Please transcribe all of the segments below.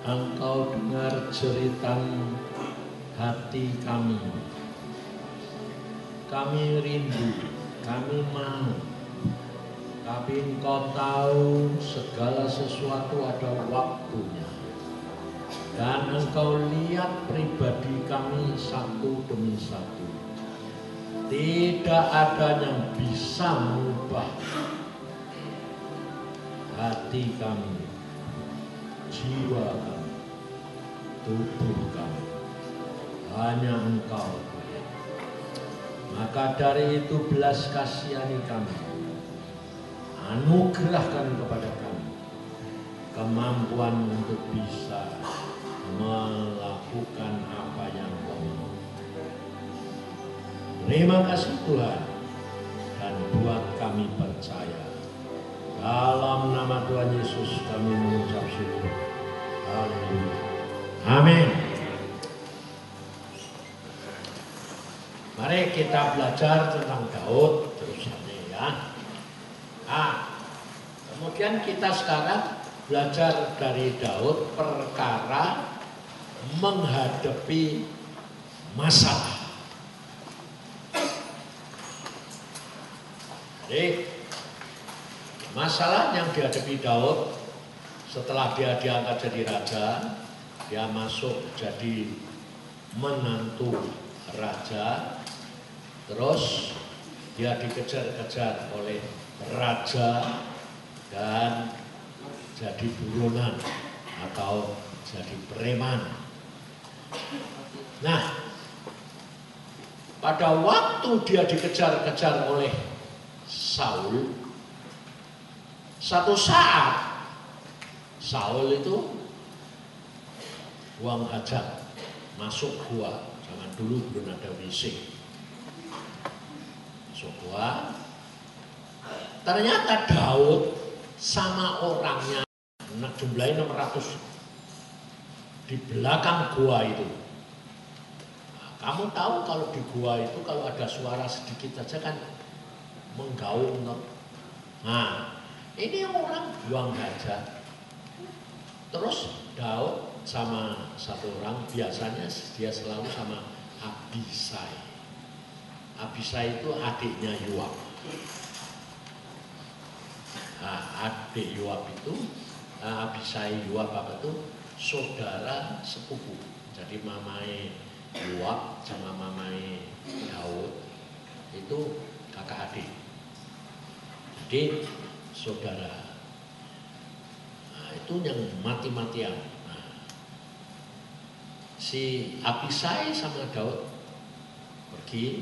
Engkau dengar jeritan hati kami. Kami rindu, kami mau. Tapi Engkau tahu segala sesuatu ada waktunya. Dan Engkau lihat pribadi kami satu demi satu. Tidak ada yang bisa mengubah hati kami, jiwa kami, tubuh kami. Hanya Engkau. Maka dari itu belas kasihani kami. Anugerahkan kepada kami kemampuan untuk bisa melakukan apa yang Kau mau. Terima kasih Tuhan, dan buat kami percaya. Dalam nama Tuhan Yesus kami mengucap syukur. Haleluya. Amin. Mari kita belajar tentang Daud terusannya ya. Kemudian kita sekarang belajar dari Daud perkara menghadapi masalah. Jadi masalah yang dihadapi Daud setelah dia diangkat jadi raja, dia masuk jadi menantu raja, terus dia dikejar-kejar oleh raja dan jadi buronan atau jadi preman. Nah, pada waktu dia dikejar-kejar oleh Saul, satu saat Saul itu buang hajat, masuk gua. Zaman dulu belum ada WC. Masuk gua. Ternyata Daud sama orangnya, jumlahnya 600 di belakang gua itu. Nah, kamu tahu kalau di gua itu kalau ada suara sedikit saja kan menggaung. Nah, ini orang buang hajat. Terus Daud sama satu orang, biasanya dia selalu sama Abisai. Abisai itu adiknya Yoab. Nah, adik Yoab itu, Abisai Yoab apa itu? Saudara sepupu. Jadi mamai Yoab sama mamai Daud itu kakak adik. Jadi saudara. Nah, itu yang mati-matian. Nah, si Abisai sama Daud pergi,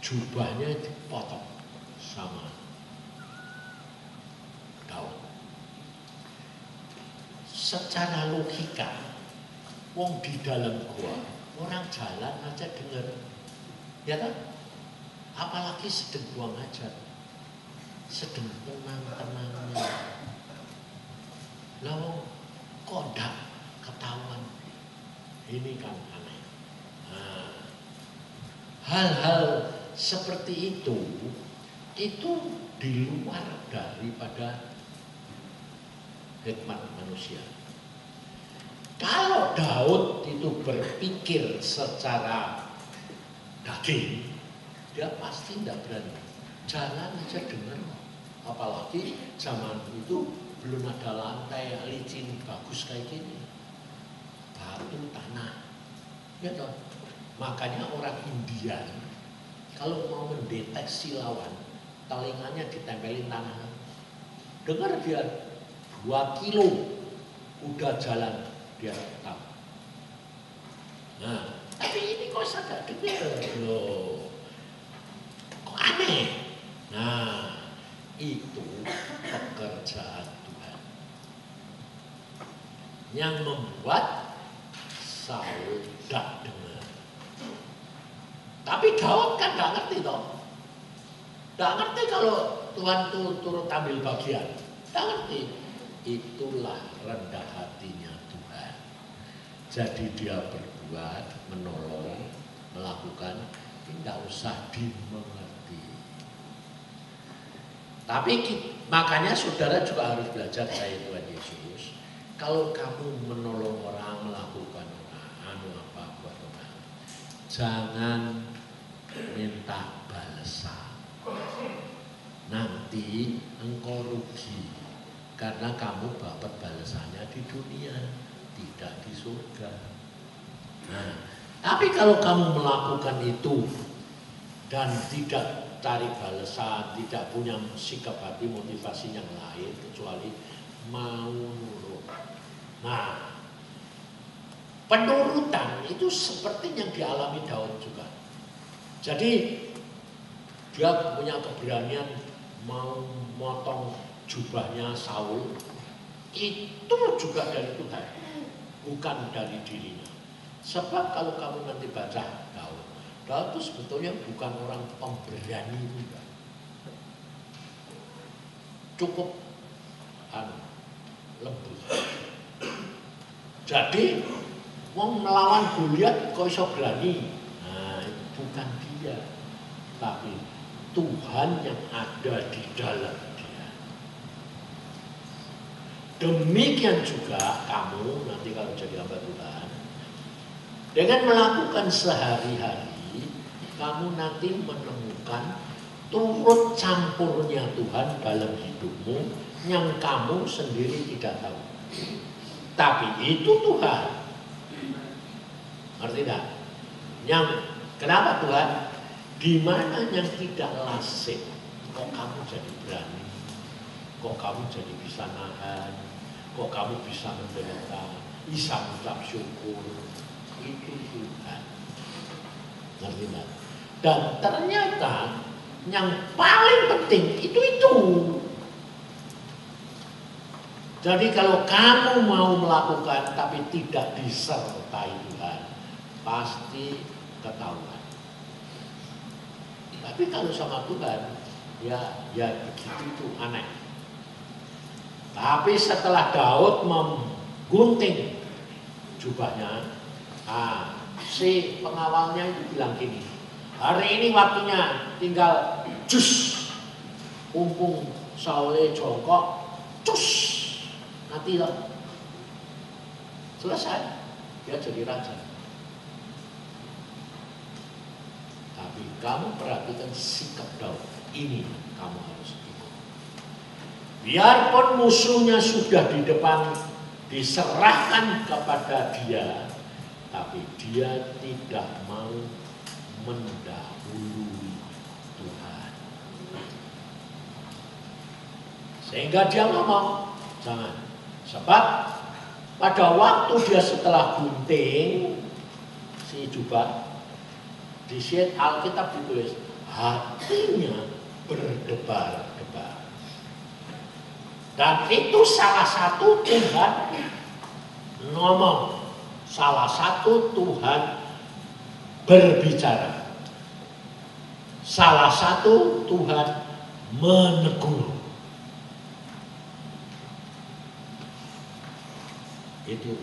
jubahnya dipotong sama Daud. Secara logika, wong di dalam gua, orang jalan aja denger, ya kan? Apalagi sedang buang hajat, sedang tenang-tenangnya. Lalu kok ndak ketahuan? Ini kan aneh. Nah, hal-hal seperti itu di luar daripada hikmat manusia. Kalau Daud itu berpikir secara daging, dia pasti tidak berani. Jalan aja dengar. Apalagi zaman itu belum ada lantai licin bagus kayak gini. Batu tanah. Ya toh? Makanya orang India kalau mau mendeteksi lawan, telinganya ditempelin tanah. Dengar dia 2 kilo udah jalan, dia tahu. Nah, tapi ini kok saya gak dengar loh. Kok aneh? Nah, itu pekerjaan Tuhan yang membuat Saul tidak dengar. Tapi Daud kan gak ngerti toh. Gak ngerti kalau Tuhan tuh turut ambil bagian. Gak ngerti. Itulah rendah hatinya Tuhan. Jadi dia berbuat, menolong, melakukan, tidak usah dimengerti. Tapi makanya saudara juga harus belajar dari Tuhan Yesus. kalau kamu menolong orang, melakukan apa buat orang, jangan minta balasan. Nanti engkau rugi karena kamu dapat balasannya di dunia, tidak di surga. Nah, tapi kalau kamu melakukan itu dan tidak cari balasan, tidak punya sikap hati, motivasi yang lain kecuali mau nurut. Nah, penurutan itu seperti yang dialami Daud juga. Jadi dia punya keberanian mau motong jubahnya Saul, itu juga dari Tuhan, bukan dari dirinya. Sebab kalau kamu nanti baca Daud itu sebetulnya bukan orang pemberani juga. Cukup lembut. Jadi mau melawan Goliat kok iso berani. Nah, itu bukan dia, tapi Tuhan yang ada di dalam dia. Demikian juga kamu nanti kalau jadi hamba Tuhan, dengan melakukan sehari-hari, kamu nanti menemukan turut campurnya Tuhan dalam hidupmu yang kamu sendiri tidak tahu. Tapi itu Tuhan. Ngerti tidak? Yang kenapa Tuhan? Di mana yang tidak lasik, kok kamu jadi berani, kok kamu jadi bisa nahan, kok kamu bisa menderita, bisa mengucap syukur, itu Tuhan. Ngerti tidak? Dan ternyata yang paling penting itu. Jadi kalau kamu mau melakukan tapi tidak disertai Tuhan, pasti ketahuan. Tapi kalau sama Tuhan, ya begitu itu aneh. Tapi setelah Daud menggunting jubahnya, si pengawalnya itu bilang gini, hari ini waktunya tinggal jus, umpung Saul jongkok, cus, mati loh. Selesai, dia jadi raja. Tapi kamu perhatikan sikap Daud, ini kamu harus ikut. Biarpun musuhnya sudah di depan, diserahkan kepada dia, tapi dia tidak mau mendahului Tuhan. Sehingga dia ngomong, jangan. Sebab pada waktu dia setelah gunting si jubah, di sini Alkitab ditulis, hatinya berdebar-debar. Dan itu salah satu Tuhan ngomong, salah satu Tuhan berbicara, salah satu Tuhan menegur. Itu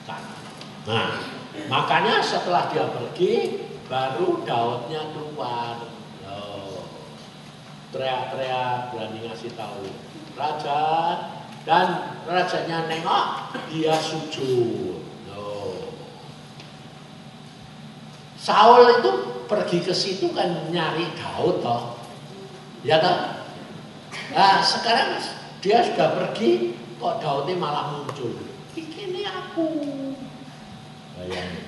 kan. Nah, makanya setelah dia pergi, baru Daudnya keluar, teriak-teriak, berani ngasih tahu raja, dan rajanya nengok, dia sujud. Saul itu pergi ke situ kan nyari Daud toh, ya toh. Nah, sekarang dia sudah pergi, kok Daudnya malah muncul. Ini aku. Bayangin.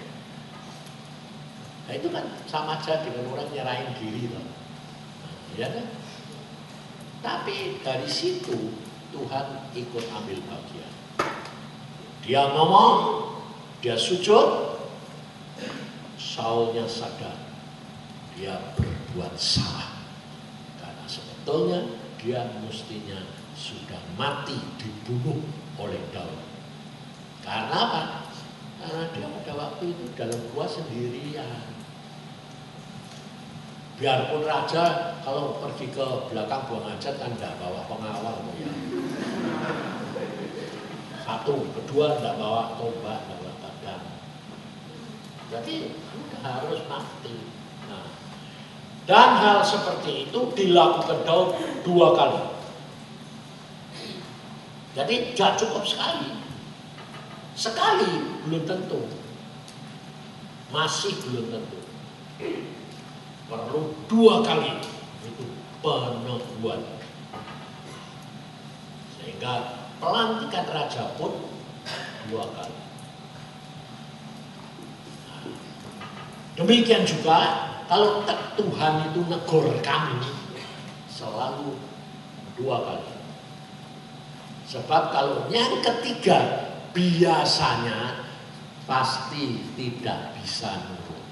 Nah, itu kan sama aja dengan orang nyerahin diri toh. Ya kan? Tapi dari situ Tuhan ikut ambil bagian. Dia ngomong, dia sujud, Saulnya sadar dia berbuat salah. Karena sebetulnya dia mestinya sudah mati dibunuh oleh Daud. Karena apa? Karena dia pada waktu itu dalam gua sendirian. Biarpun raja kalau pergi ke belakang buang hajat kan tidak bawa pengawal ya. Satu, kedua tidak bawa tombak, tidak bawa pedang. Jadi harus mati. Nah, dan hal seperti itu dilakukan Daud 2 kali. Jadi tidak cukup sekali. Sekali belum tentu. Masih belum tentu. Perlu 2 kali itu peneguhan. Sehingga pelantikan raja pun 2 kali. Nah, demikian juga kalau Tuhan itu negor kami selalu 2 kali. Sebab kalau yang ketiga biasanya pasti tidak bisa nurut.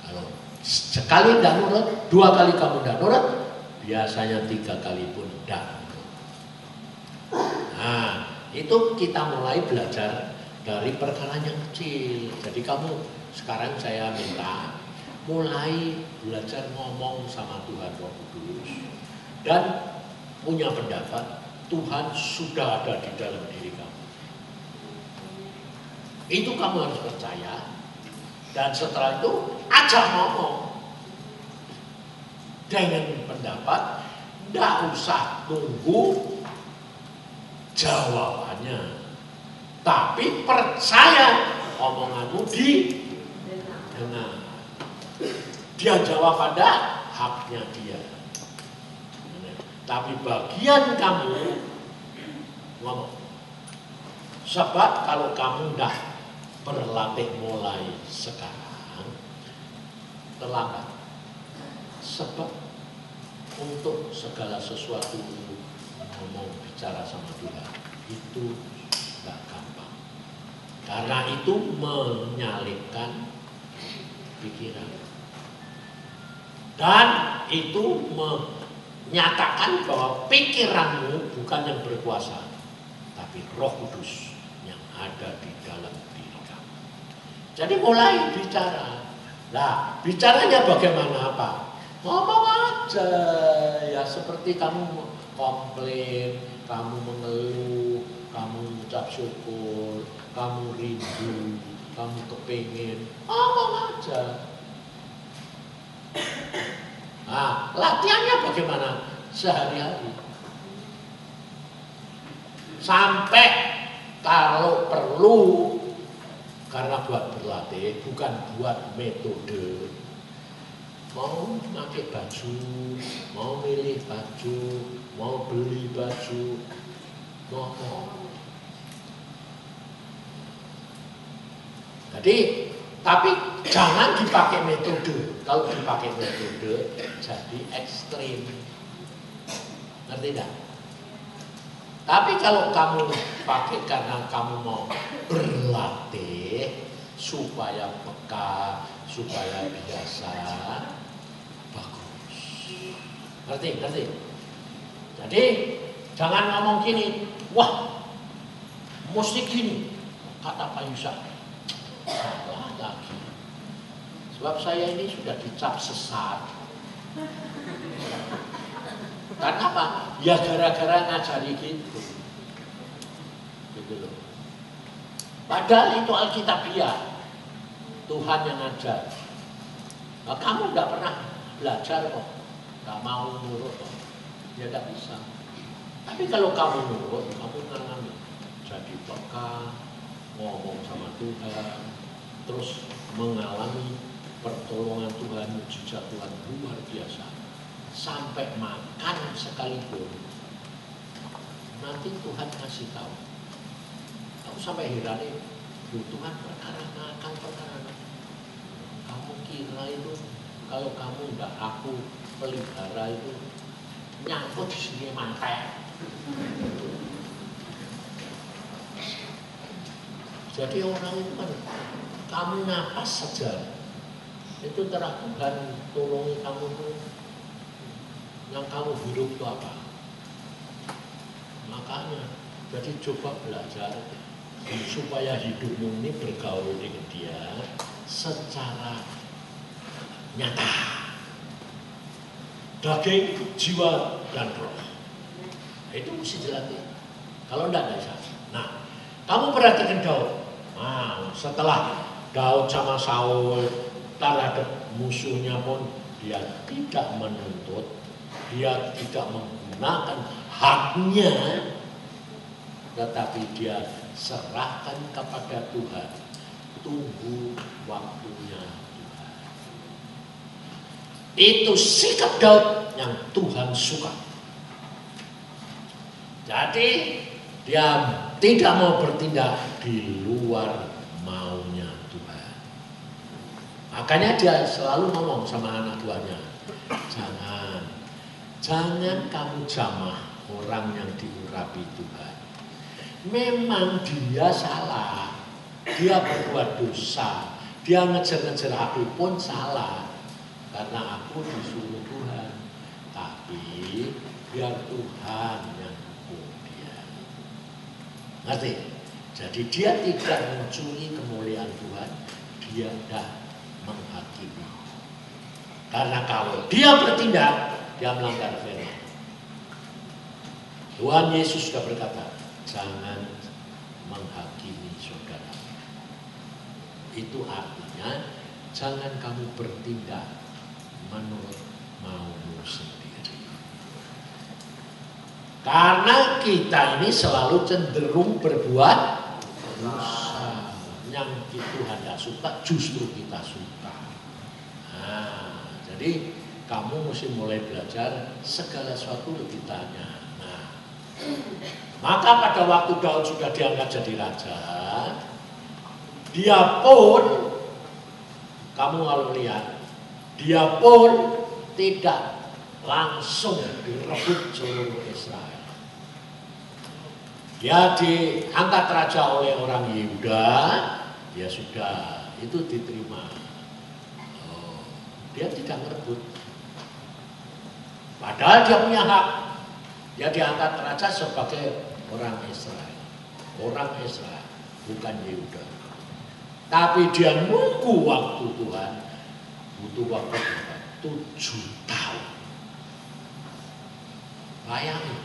Kalau sekali tidak nurut, 2 kali kamu tidak nurut, biasanya 3 kali pun tidak nurut. Nah, itu kita mulai belajar dari perkara yang kecil. Jadi kamu sekarang saya minta mulai belajar ngomong sama Tuhan Roh Kudus dan punya pendapat Tuhan sudah ada di dalam diri kamu. Itu kamu harus percaya. Dan setelah itu ajak ngomong dengan pendapat, tidak usah tunggu jawabannya, tapi percaya omonganmu didengar. Dia jawab pada haknya dia. Tapi bagian kamu ngomong. Sebab kalau kamu tidak berlatih mulai sekarang, terlambat. Sebab untuk segala sesuatu ngomong bicara sama Tuhan itu tidak gampang. Karena itu menyalipkan pikiran. Dan itu menyatakan bahwa pikiranmu bukan yang berkuasa, tapi Roh Kudus yang ada di dalam diri kamu. Jadi mulai bicara. Nah, bicaranya bagaimana apa? Ngomong aja, ya seperti kamu komplain, kamu mengeluh, kamu ucap syukur, kamu rindu, kamu kepingin, ngomong aja. Nah, latihannya bagaimana? Sehari-hari. Sampai kalau perlu, karena buat berlatih, bukan buat metode. Mau pakai baju, mau milih baju, mau beli baju, ngomong. Jadi, tapi jangan dipakai metode. Kalau dipakai metode, jadi ekstrim. Ngerti tidak? Tapi kalau kamu pakai karena kamu mau berlatih supaya peka, supaya biasa, bagus. Ngerti? Jadi jangan ngomong gini, wah, mesti gini, kata Pak Yusak. Salah lagi. Sebab saya ini sudah dicap sesat. Karena apa? Ya gara-gara ngajari gitu. Gitu loh. Padahal itu Alkitabiah. Tuhan yang ngajar. Nah, kamu tidak pernah belajar kok. Tidak mau nurut kok. Ya tidak bisa. Tapi kalau kamu nurut, kamu mengalami. Jadi peka, ngomong sama Tuhan, terus mengalami pertolongan Tuhan, mujizat Tuhan luar biasa. Sampai makan sekalipun, nanti Tuhan kasih tahu. Kamu sampai heran nih, Tuhan perkara makan, perkara makan. Kamu kira itu kalau kamu enggak aku pelihara itu nyangkut di sini mantek. Jadi orang itu kan kamu napas saja itu terang Tuhan tolongi kamu tuh. Yang kamu hidup itu apa? Makanya, jadi coba belajar supaya hidupmu ini bergaul dengan dia secara nyata. Daging, jiwa, dan roh. Nah, itu mesti dilatih. Kalau enggak bisa. Nah, kamu perhatikan Daud. Nah, setelah Daud sama Saul terhadap musuhnya pun dia tidak menuntut. dia tidak menggunakan haknya, tetapi dia serahkan kepada Tuhan. Tunggu waktunya Tuhan. Itu sikap Daud yang Tuhan suka. Jadi dia tidak mau bertindak di luar maunya Tuhan. Makanya dia selalu ngomong sama anak buahnya, jangan kamu jamah orang yang diurapi Tuhan. Memang dia salah, dia berbuat dosa, dia ngejar-ngejar aku pun salah, karena aku disuruh Tuhan. Tapi biar Tuhan yang hukum dia. Ngerti? Jadi dia tidak mencuri kemuliaan Tuhan, dia tidak menghakimi. Karena kalau dia bertindak, dia melanggar firman. Tuhan Yesus sudah berkata, jangan menghakimi saudara. Itu artinya jangan kamu bertindak menurut maumu sendiri. Karena kita ini selalu cenderung berbuat dosa. Yang Tuhan tidak suka justru kita suka. Nah, jadi kamu mesti mulai belajar segala sesuatu lebih tanya. Nah, maka pada waktu Daud sudah diangkat jadi raja, dia pun, kamu kalau lihat, dia pun tidak langsung direbut seluruh Israel. Dia diangkat raja oleh orang Yehuda, dia sudah itu diterima. Dia tidak merebut. Padahal dia punya hak. Dia diangkat raja sebagai orang Israel. Orang Israel, bukan Yehuda. Tapi dia nunggu waktu Tuhan. Butuh waktu Tuhan 7 tahun. Bayangin,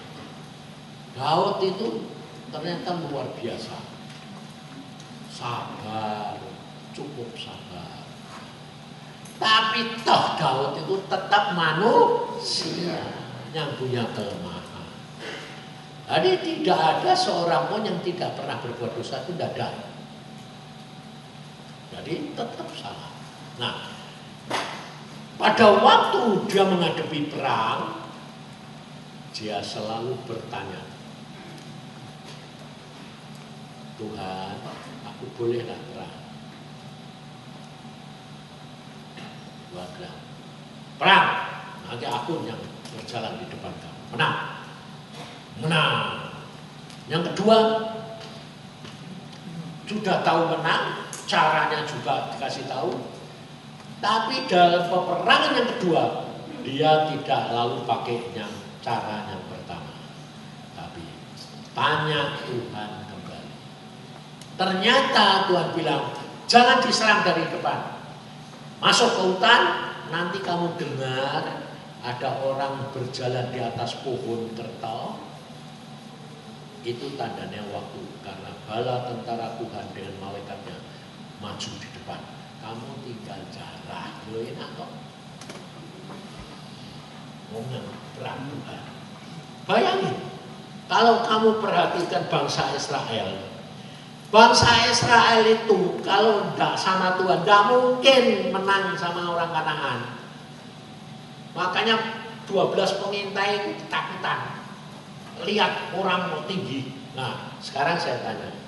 Daud itu ternyata luar biasa. Sabar, cukup sabar. Tapi toh Daud itu tetap manusia yang punya kelemahan. Jadi tidak ada seorang pun yang tidak pernah berbuat dosa, itu tidak ada. Jadi tetap salah. Nah, pada waktu dia menghadapi perang, dia selalu bertanya, Tuhan, aku boleh nggak perang? Perang, nanti aku yang berjalan di depan kamu. Menang. Yang kedua, sudah tahu menang, caranya juga dikasih tahu. Tapi dalam peperangan yang kedua, dia tidak lalu pakai yang cara yang pertama. Tapi tanya Tuhan kembali. Ternyata Tuhan bilang, jangan diserang dari depan. Masuk ke hutan, nanti kamu dengar ada orang berjalan di atas pohon kertal. Itu tandanya waktu, karena bala tentara Tuhan dengan malaikatnya maju di depan. Kamu tinggal jarah, lo enak kok. Ngomong perang Tuhan. Bayangin, kalau kamu perhatikan bangsa Israel. Bangsa Israel itu kalau tidak sama Tuhan, tidak mungkin menang sama orang Kanaan. Makanya 12 pengintai ketakutan. Lihat orang mau tinggi. Nah, sekarang saya tanya,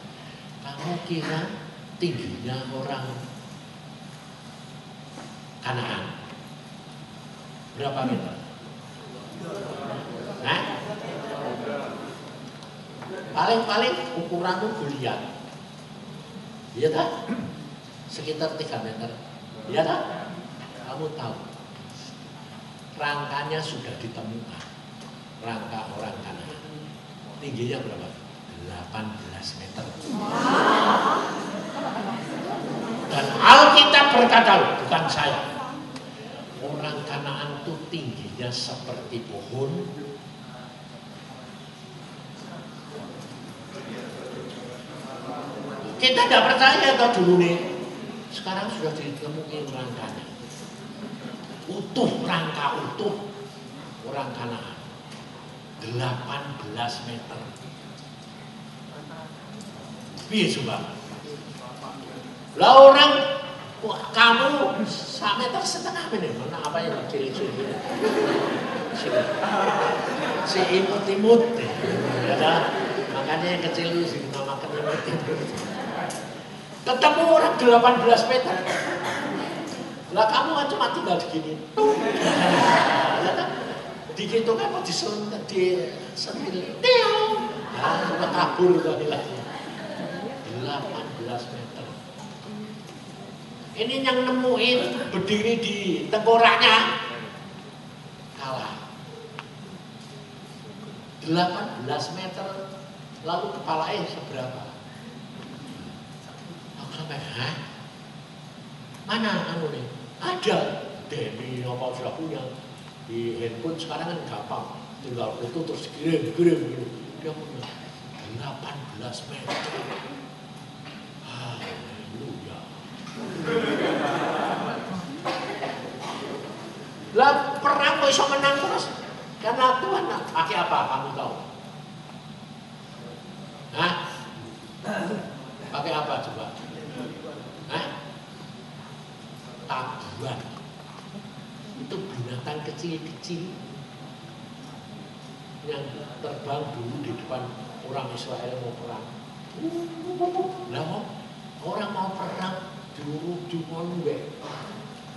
kamu kira tingginya orang Kanaan berapa meter? Nah, paling ukuranmu Goliat. Iya tak? Sekitar 3 meter. Iya tak? Kamu tahu, rangkanya sudah ditemukan. Rangka orang Kanaan tingginya berapa? 18 meter. Dan Alkitab berkata, bukan saya, orang Kanaan itu tingginya seperti pohon. Kita tidak percaya atau dulu nih. Sekarang sudah ditemukan rangkanya. Utuh, rangka utuh. orang Kanaan. 18 meter. Piye coba? Lah orang kamu 1,5 meter ini, mana apa yang kecil-kecil? Si imut-imut, ya kan? Makanya yang kecil itu dinamakan imut-imut. Ketemu orang 18 meter. Lah kamu kan cuma tinggal segini. Ya kan? Dikit kan mau disentil, udah kabur udah hilang. 18 meter. Ini yang nemuin berdiri di tengkoraknya kalah. 18 meter, lalu kepalanya seberapa? Aku sampai, hah? Mana anu nih? Ada. Demi apa sudah punya di handphone sekarang kan gampang, tinggal foto terus kirim gitu. Dia punya 18 meter. Haleluya. Lah perang kok iso menang terus? Karena Tuhan pakai apa? Kamu tahu? Hah? Pakai apa coba? Hah? Tabuan. Itu binatang kecil-kecil yang terbang dulu di depan orang Israel mau perang. Lah orang mau perang diurut-urut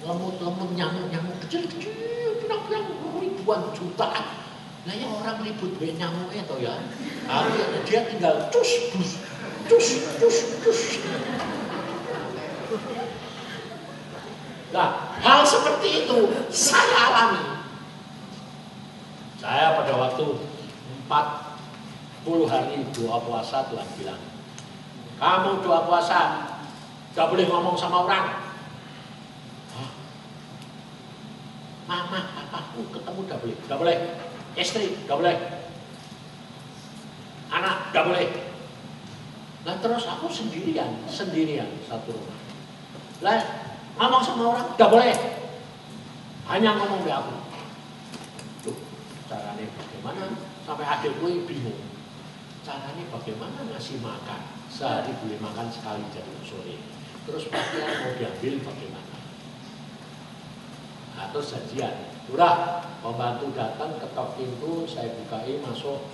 lemut-lemut nyamuk kecil-kecil bilang ribuan jutaan. Nah ya orang ribut be nyamuknya toh ya. Akhirnya dia tinggal cus. Nah, hal seperti itu saya alami. Saya pada waktu 40 hari doa puasa Tuhan bilang, kamu doa puasa gak boleh ngomong sama orang. Hah? Mama, papaku ketemu gak boleh. Istri gak boleh. Anak gak boleh. Nah terus aku sendirian satu rumah. Lah ngomong sama orang gak boleh. Hanya ngomong ke aku. Tuh, caranya bagaimana? Sampai adikku bingung. Caranya bagaimana ngasih makan? Sehari boleh makan sekali jam sore. Terus pakaian mau diambil bagaimana? Nah, terus janjian. Udah, pembantu datang ketok pintu, saya bukai, masuk,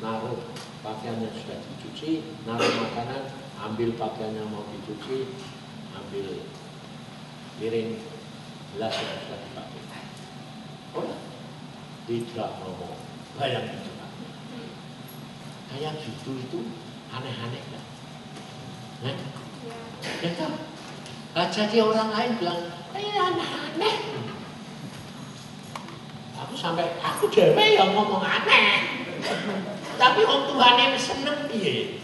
naruh pakaian yang sudah dicuci, naruh makanan, ambil pakaian yang mau dicuci, ambil piring, gelas yang sudah dipakai. Udah, tidak ngomong, bayang itu. Kayak gitu itu aneh-aneh kan? Nah, ya kan? Jadi orang lain bilang, aneh-aneh. Aku dewe yang ngomong aneh. Tapi om Tuhan yang seneng piye?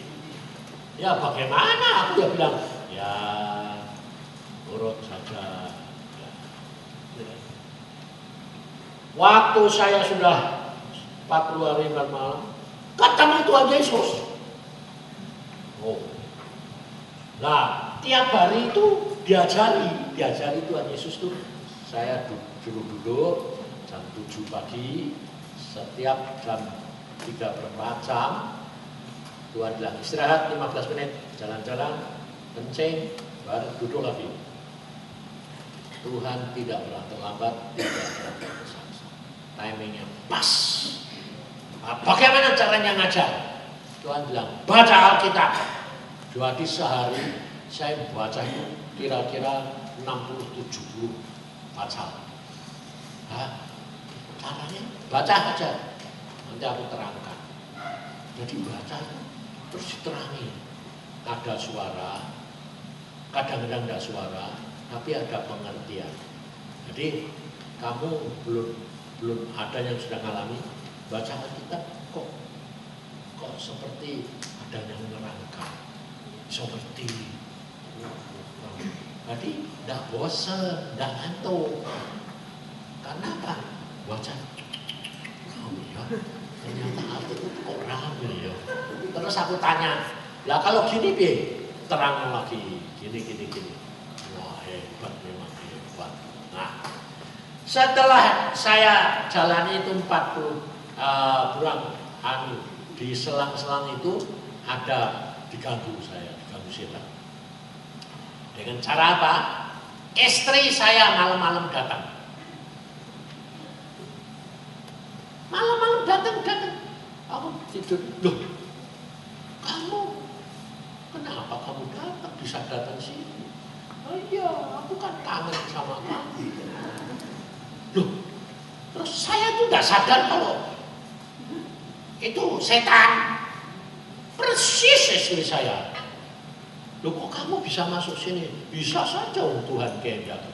Ya bagaimana? Aku ya bilang, ya urut saja. Ya. Waktu saya sudah 40 hari malam, ketemu Tuhan Yesus. Oh. Nah, tiap hari itu diajari Tuhan Yesus tuh. Saya duduk jam 7 pagi, setiap jam 3/4 jam Tuhan bilang istirahat 15 menit, jalan-jalan, kencing, baru duduk lagi. Tuhan tidak pernah terlambat, tidak pernah tersangsa. Timingnya pas. Nah, bagaimana caranya ngajar? Tuhan bilang, baca Alkitab. Jadi sehari saya baca itu kira-kira 60-70 pasal. Nah, caranya baca aja. Nanti aku terangkan. Jadi baca itu terus diterangi. Ada suara, kadang-kadang ada suara, tapi ada pengertian. Jadi kamu belum ada yang sudah ngalami baca Alkitab kok seperti ada yang menerangkan, seperti. Jadi tidak bosan, tidak ngantuk. Karena apa? Baca. Ya, ternyata hati itu kok rame ya. Terus aku tanya, lah kalau gini Bi, terang lagi, gini. Wah hebat memang hebat. Nah, Setelah saya jalani itu 40 bulan di selang-selang itu ada diganggu setan. Dengan cara apa? Istri saya malam-malam datang. Malam-malam datang. Aku tidur. Loh, kamu kenapa kamu datang? Bisa datang sini? Oh iya, aku kan kangen sama kamu. Loh, terus saya tuh nggak sadar kalau itu setan. Persis istri saya. Loh, kok kamu bisa masuk sini? Bisa saja Tuhan kehendaki.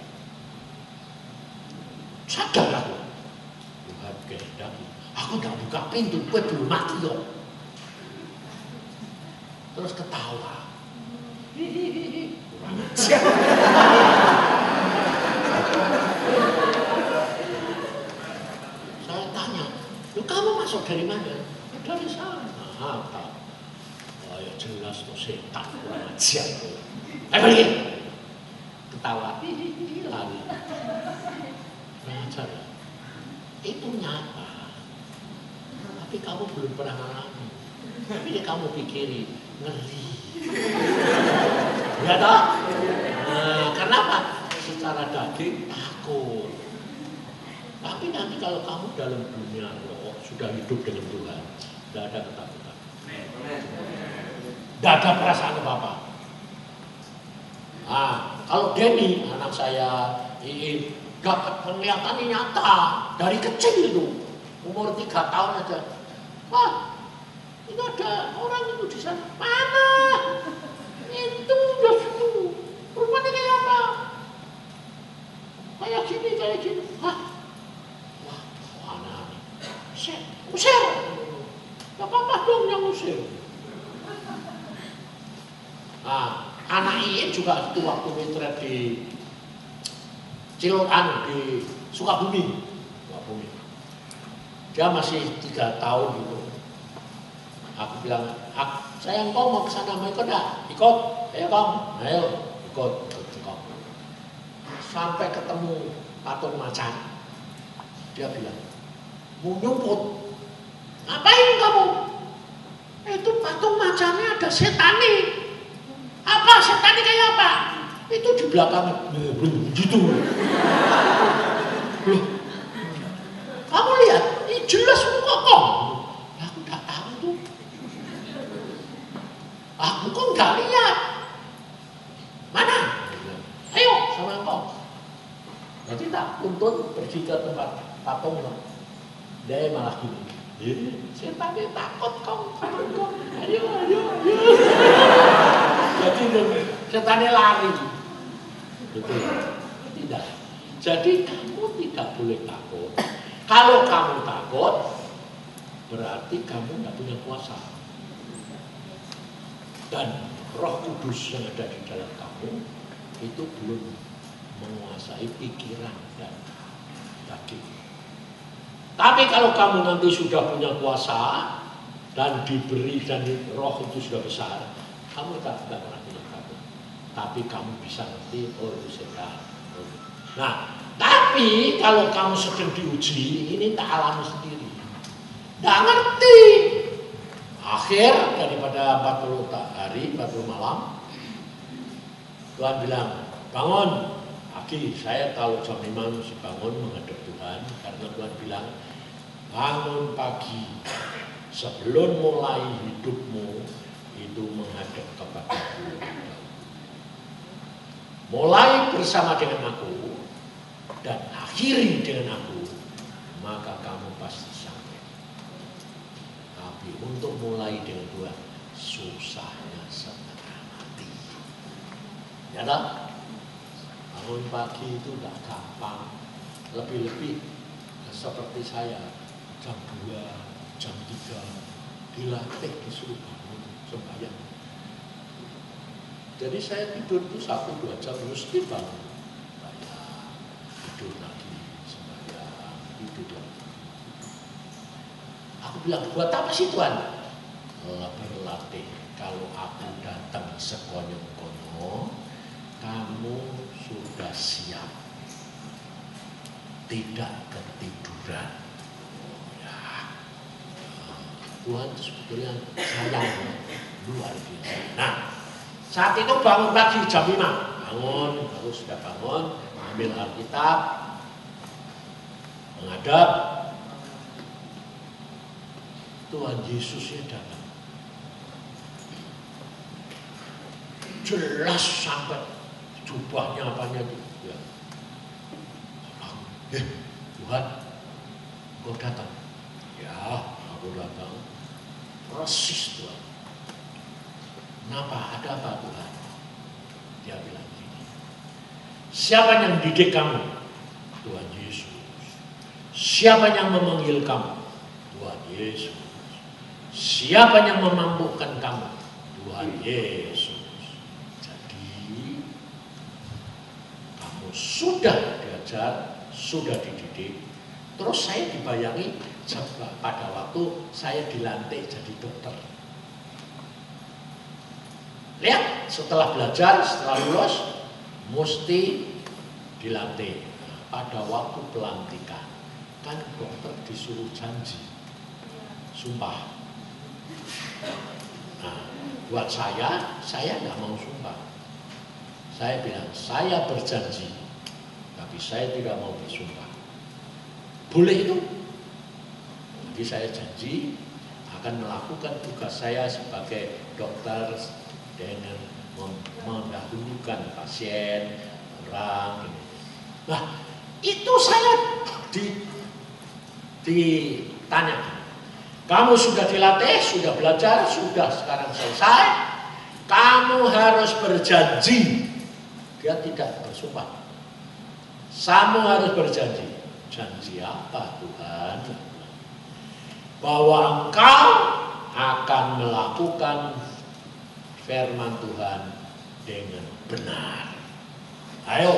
Sadar aku. Tuhan kehendaki. Aku udah buka pintu, gue belum mati loh. Terus ketawa. Hihihi. Kurang ajar. Saya tanya, loh kamu masuk dari mana? Dari sana. Apa? Oh ya jelas tuh setan. Kurang ajar. Pergi. Ketawa. Hihihi. Lari. Kurang ajar ya. Itu nyata. Tapi kamu belum pernah mengalami. Tapi kamu pikiri ngeri. Ya toh? Nah, kenapa? Secara daging takut. Tapi nanti kalau kamu dalam dunia roh sudah hidup dengan Tuhan, tidak ada ketakutan. Tidak ada perasaan apa-apa. Nah, kalau Denny, anak saya, dapat penglihatan nyata dari kecil itu, umur 3 tahun aja. Wah, itu ada orang itu di sana. Mana? Itu udah situ. Rupanya kayak apa? Kayak gini. Hah? Wah, aneh-aneh. Usir. Gak apa-apa dong yang usir. Nah, anak Iin juga itu waktu retret di Cilokan di Sukabumi. Dia masih 3 tahun gitu. Aku bilang, sayang kau mau ke sana, mau ikut enggak? Ikut. Ayo kamu, ayo ikut. Sampai ketemu patung macan. Dia bilang, mau nyumput. Ngapain kamu? Itu patung macannya ada setan nih. Apa setan ini kayak apa? Itu di belakang gitu. Loh, kamu lihat, ini jelas muka kok. Aku nggak tahu tuh. Aku kok nggak lihat. Mana? Ayo sama engkau. Jadi tak tuntun pergi ke tempat patung. Dia malah gini. Setan ini takut kau sama engkau. Ayo. Jadi setannya lari. Betul. Tidak. Jadi kamu tidak boleh takut. Kalau kamu takut, berarti kamu tidak punya kuasa. Dan Roh Kudus yang ada di dalam kamu itu belum menguasai pikiran dan daging. Tapi kalau kamu nanti sudah punya kuasa dan diberi dan Roh itu sudah besar, kamu tidak pernah punya takut. Tapi kamu bisa ngerti, oh itu setan. Nah, tapi kalau kamu sedang diuji, ini tak alami sendiri. Tidak ngerti. Akhir daripada 40 hari, 40 malam, Tuhan bilang, bangun. Pagi, saya kalau jam 5 mesti bangun menghadap Tuhan. Karena Tuhan bilang, bangun pagi. Sebelum mulai hidupmu, itu menghadap kepadaku. Mulai bersama dengan aku, dan akhiri dengan aku, maka kamu pasti sampai. Tapi untuk mulai dengan Tuhan, susahnya setengah mati. Ya tak? Bangun pagi itu tidak gampang. Lebih-lebih seperti saya, jam 2, jam 3, dilatih disuruh bangun sembahyang. Jadi saya tidur itu 1-2 jam mesti bangun. Tidur lagi, sembahyang, tidur lagi. Aku bilang, buat apa sih Tuhan? Berlatih. Kalau aku datang sekonyong-konyong, kamu sudah siap. tidak ketiduran. Ya, Tuhan itu sebetulnya sayang, luar biasa. Nah, saat itu bangun pagi jam 5, bangun, baru sudah bangun, ambil Alkitab, menghadap, Tuhan Yesusnya datang. Jelas sampai jubahnya apanya itu. Ya. Tuhan, Engkau datang. Ya, aku datang. Persis Tuhan. Kenapa? Ada apa Tuhan? Dia bilang gini. Siapa yang didik kamu? Tuhan Yesus. Siapa yang memanggil kamu? Tuhan Yesus. Siapa yang memampukan kamu? Tuhan Yesus. Jadi kamu sudah diajar, sudah dididik. Terus saya dibayangi pada waktu saya dilantik jadi dokter. Lihat, setelah belajar, setelah lulus, mesti dilantik. Pada waktu pelantikan, kan dokter disuruh janji, sumpah. Nah, buat saya nggak mau sumpah. Saya bilang, saya berjanji, tapi saya tidak mau bersumpah. Boleh itu? Jadi saya janji akan melakukan tugas saya sebagai dokter dengan mendahulukan pasien, orang. Nah, itu saya ditanya. Kamu sudah dilatih, sudah belajar, sudah sekarang selesai. Kamu harus berjanji. Dia tidak bersumpah. Kamu harus berjanji. Janji apa Tuhan? Bahwa engkau akan melakukan firman Tuhan dengan benar. Ayo,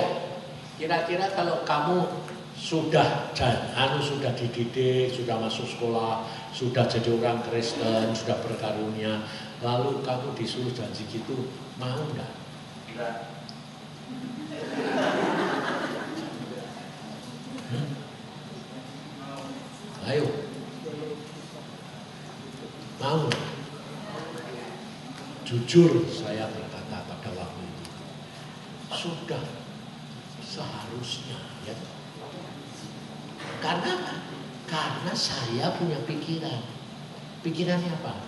kira-kira kalau kamu sudah dididik, sudah masuk sekolah, sudah jadi orang Kristen, sudah berkarunia, lalu kamu disuruh janji gitu, mau enggak? Enggak. Ayo, mau? Jujur saya berkata pada waktu itu, sudah seharusnya ya. Karena saya punya pikiran. Pikirannya apa?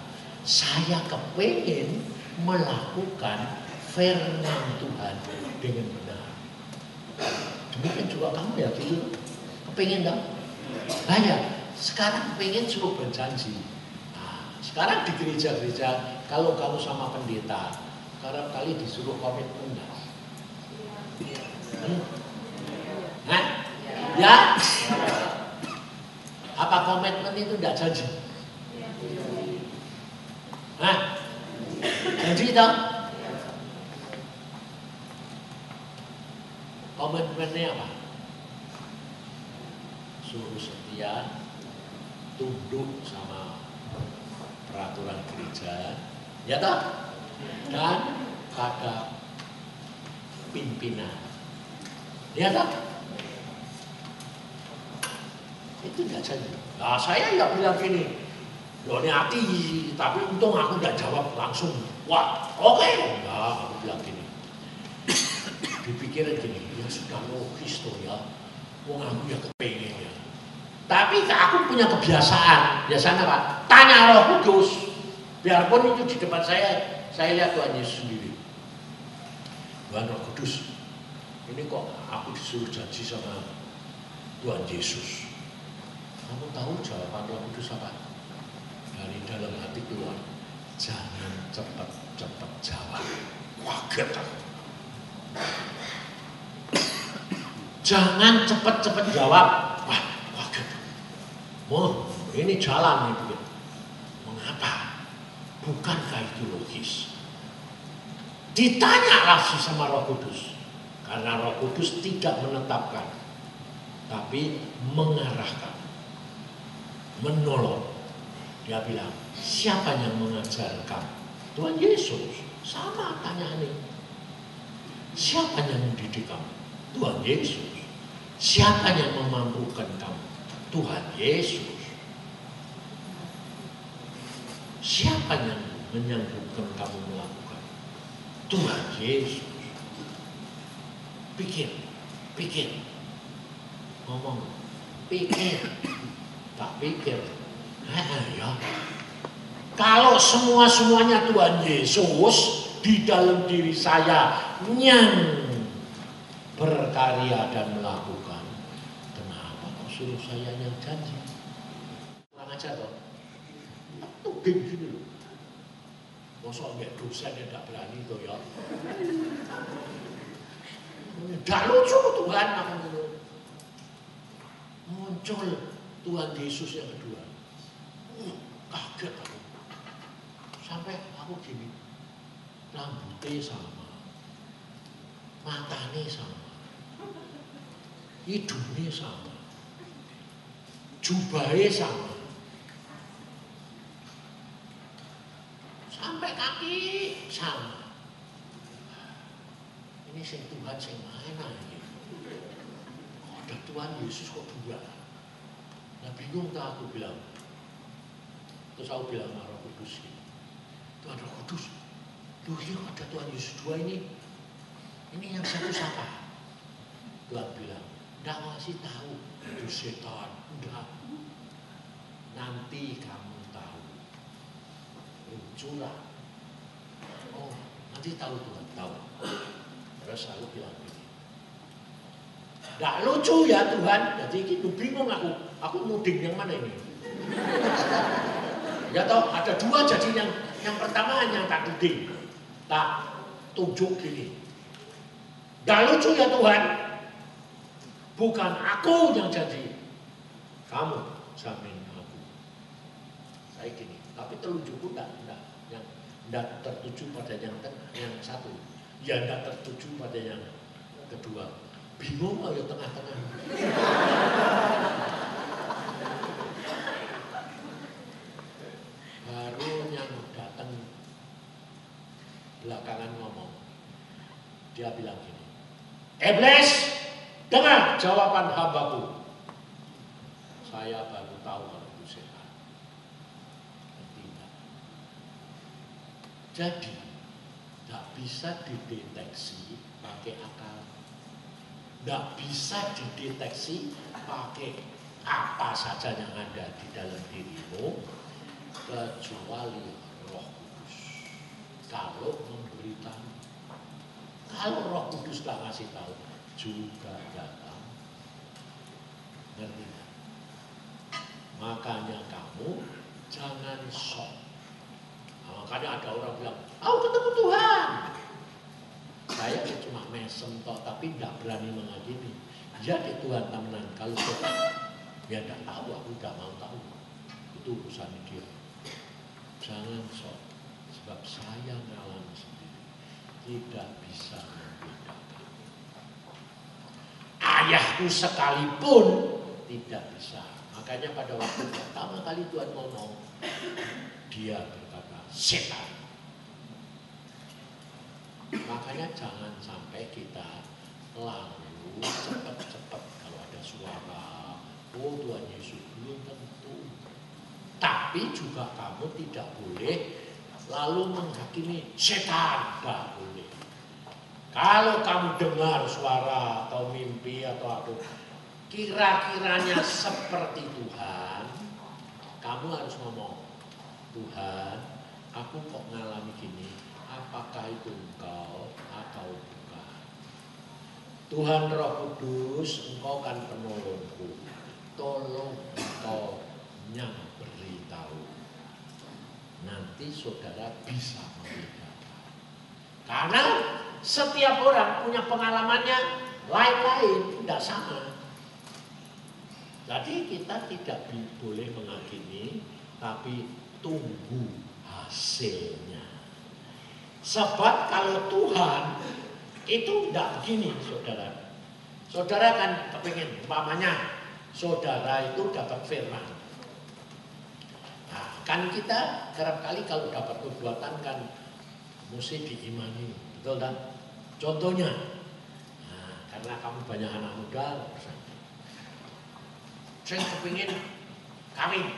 Saya kepengen melakukan firman Tuhan dengan benar. Demikian juga kamu ya gitu. Kepengen enggak? Banyak. Sekarang pengen suruh berjanji. Nah, sekarang di gereja-gereja kalau kamu sama pendeta, kerap kali disuruh komitmen enggak? Nah, ya? Apa komitmen itu enggak janji? Nah, janji dong. Komitmennya apa? Suruh setia, tunduk sama peraturan gereja, ya toh? Dan pada pimpinan, ya toh? Itu enggak janji. Nah, saya ya bilang gini, loh ini hati, tapi untung aku enggak jawab langsung. Wah, oke. Enggak, aku bilang gini. Dipikirin gini, ya sudah logis tuh ya. Wong aku ya kepengen ya. Tapi aku punya kebiasaan, biasanya Pak, tanya Roh Kudus. Biarpun itu di depan saya lihat Tuhan Yesus sendiri. Tuhan Roh Kudus, ini kok aku disuruh janji sama Tuhan Yesus. Kamu tahu jawaban Roh Kudus apa? Dari dalam hati keluar, jangan cepat-cepat jawab. Kaget aku. Jangan cepat-cepat jawab. Wah, kaget. Oh, ini jalan nih. Mengapa? Bukankah itu logis? Ditanyalah sama Roh Kudus. Karena Roh Kudus tidak menetapkan, tapi mengarahkan, menolong. Dia bilang, siapa yang mengajarkan? Tuhan Yesus. Sama tanya ini. Siapa yang mendidik kamu? Tuhan Yesus. Siapa yang memampukan kamu? Tuhan Yesus. Siapa yang menyanggupan kamu melakukan? Tuhan Yesus. Pikir, ngomong, pikir, tak pikir. Ya. Kalau semuanya Tuhan Yesus di dalam diri saya yang berkarya dan melakukan, kenapa kok suruh saya yang janji? Kurang ajar toh. Tuding gini loh. Masa nggak dosen yang tidak berani toh ya. Tidak lucu Tuhan aku gitu. Muncul Tuhan Yesus yang kedua. Kaget aku. Sampai aku gini. Rambutnya sama. Matanya sama. Hidungnya sama. Jubahnya sama. Sampai kaki sama. Ini sing Tuhan sing mana ini? Ada Tuhan Yesus kok dua? Nah bingung tak aku bilang. Terus aku bilang sama Roh Kudus gitu. Tuhan Roh Kudus, loh iya ada Tuhan Yesus dua ini yang satu siapa? Tuhan bilang, enggak ngasih tahu itu setan, enggak. Nanti kamu tahu. Curang. Oh, nanti tahu Tuhan, tahu. Terus aku bilang begini. Enggak lucu ya Tuhan, jadi gitu bingung aku nuding yang mana ini? Ya toh ada dua jadi yang pertama yang tak nuding, tak tunjuk gini. Enggak lucu ya Tuhan, bukan aku yang janji, kamu jamin aku. Saya gini, tapi telunjukku enggak yang enggak tertuju pada yang satu, ya enggak tertuju pada yang kedua. Bingung ayo tengah-tengah. Baru yang datang belakangan ngomong, dia bilang gini, Iblis, dengar jawaban hambaku. Saya baru tahu kalau itu setan. Tidak. Jadi, tidak bisa dideteksi pakai akal. Tidak bisa dideteksi pakai apa saja yang ada di dalam dirimu, kecuali Roh Kudus. Kalau memberitahu, kalau Roh Kudus tak ngasih tahu, juga datang. Ngerti gak? Makanya kamu jangan sok. Nah, makanya ada orang bilang, aku ketemu Tuhan. Saya cuma mesem toh, tapi tidak berani menghakimi. Jadi Tuhan temenan, kalau setan, ya tidak tahu, aku tidak mau tahu. Itu urusan dia. Jangan sok, sebab saya ngalami sendiri, tidak bisa membedakan. Ayahku sekalipun tidak bisa. Makanya pada waktu pertama kali Tuhan ngomong, dia berkata, setan. Makanya jangan sampai kita lalu cepat-cepat kalau ada suara, oh Tuhan Yesus, belum tentu. Tapi juga kamu tidak boleh lalu menghakimi setan, tidak boleh. Kalau kamu dengar suara atau mimpi atau apa, kira-kiranya seperti Tuhan, kamu harus ngomong, Tuhan, aku kok ngalami gini, apakah itu Engkau atau bukan? Tuhan Roh Kudus, Engkau kan penolongku, tolong Engkau yang beritahu. Nanti saudara bisa membedakan. Karena setiap orang punya pengalamannya lain-lain, tidak sama. Jadi kita tidak boleh menghakimi, tapi tunggu hasilnya. Sebab kalau Tuhan itu tidak begini, saudara. Saudara kan kepingin, umpamanya saudara itu dapat firman. Nah, kan kita kerap kali kalau dapat perbuatan kan mesti diimani, betul kan? Contohnya, nah, karena kamu banyak anak muda, saya kepingin kawin,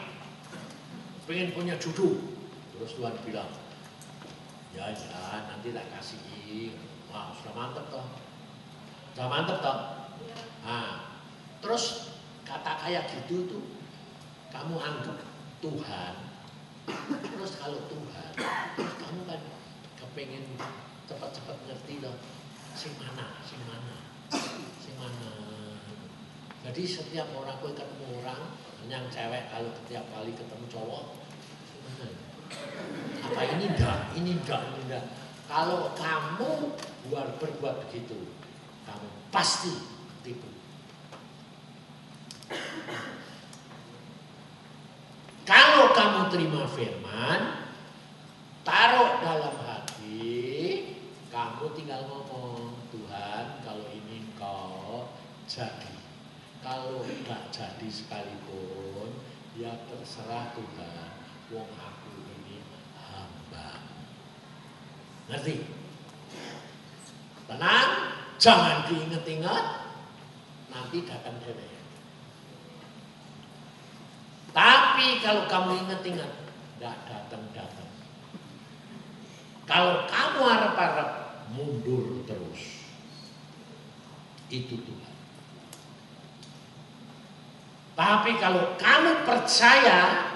pengen punya cucu. Terus Tuhan bilang, ya nanti tak kasih. Wah sudah mantep toh, sudah mantep toh. Nah, terus kata kayak gitu tuh kamu anggap Tuhan. Terus kalau Tuhan, terus kamu kan kepengen cepat-cepat ngerti loh, sing mana. Jadi setiap orang aku ketemu orang, yang cewek kalau setiap kali ketemu cowok, apa ini enggak. Kalau kamu berbuat begitu, kamu pasti tipu. Kalau kamu terima firman, taruh dalam hati, kamu tinggal ngomong, Tuhan kalau ini Engkau jadi. Kalau enggak jadi sekalipun, ya terserah Tuhan, wong aku ini hamba. Ngerti? Tenang, jangan diinget-inget, nanti datang dewe. Tapi kalau kamu inget-inget, enggak datang. Kalau kamu harap-harap mundur terus, itu Tuhan. Tapi kalau kamu percaya,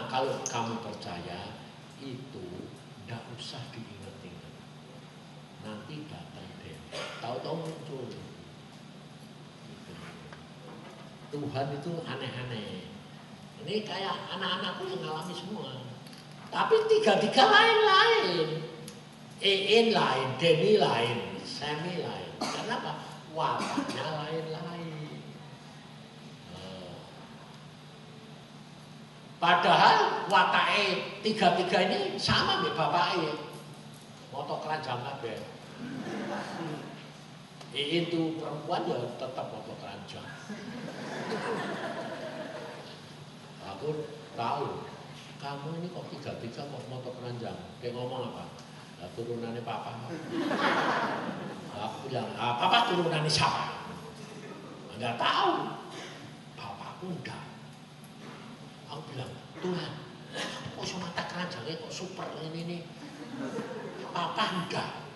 kalau kamu percaya, itu tidak usah diingat-ingat. Nanti datang deh, tahu-tahu muncul. Tuhan itu aneh-aneh. Ini kayak anak-anakku yang ngalami semua. Tapi tiga-tiga lain-lain. Ein lain, Denny lain, Sammy lain. Kenapa? Wataknya lain-lain. Padahal watake tiga-tiga ini sama nih bapaknya. Moto keranjang kabeh. Itu perempuan ya tetap moto keranjang. Aku tahu, kamu ini kok tiga-tiga kok moto keranjang. Kayak ngomong apa? Nah, turunannya papa. Aku bilang, papa turunannya siapa? Enggak tahu. Bapakku enggak. Aku bilang, Tuhan, kok mata keranjangnya kok super ini nih. Papa enggak,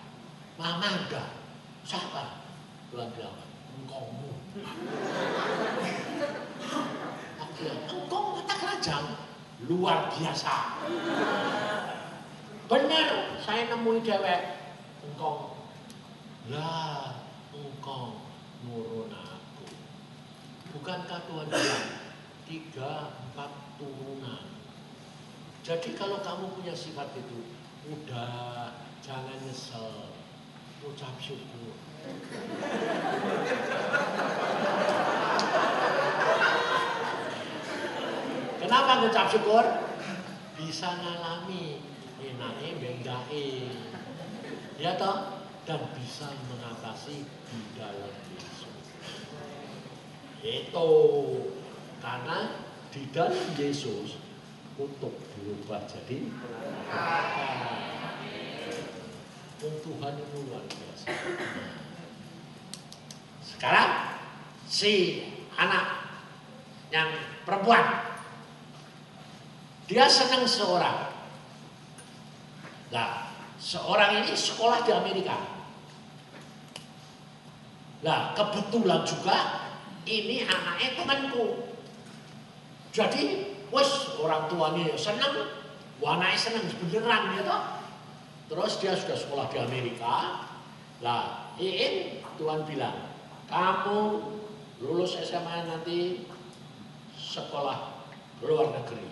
mama enggak. Siapa? Tuhan bilang, engkaumu. Aku bilang, engkau mata keranjang luar biasa. Benar, saya nemui cewek. Engkau, lah, engkau nurun aku. Bukankah Tuhan bilang 3-4 turunan. Jadi kalau kamu punya sifat itu, udah jangan nyesel, ucap syukur. Kenapa ngucap syukur? Bisa ngalami enaknya benggae, ya toh, dan bisa mengatasi di dalam Yesus. Itu karena di dalam Yesus untuk berubah jadi Tuhan itu luar biasa. Sekarang si anak yang perempuan, dia senang seorang. Nah, seorang ini sekolah di Amerika. Nah, kebetulan juga ini anaknya temanku. Jadi, wes orang tuanya senang, anaknya senang beneran gitu. Terus dia sudah sekolah di Amerika. Lah, Tuhan bilang, kamu lulus SMA nanti sekolah luar negeri.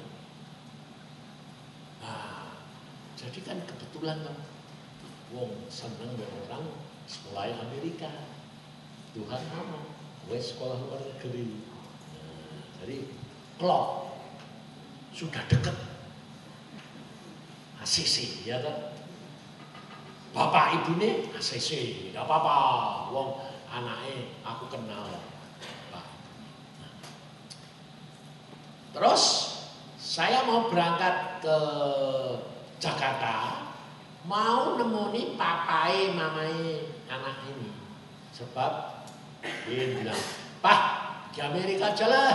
Nah, jadi kan kebetulan kan, wong seneng orang sekolah di Amerika. Tuhan ngomong, wes sekolah luar negeri. Nah, jadi klop sudah deket ACC, ya kan? Bapak ibu ini ACC, tidak apa-apa, wong anaknya aku kenal. Nah. Terus saya mau berangkat ke Jakarta, mau nemoni papai mamai anak ini, sebab dia bilang, Pak, di Amerika aja lah.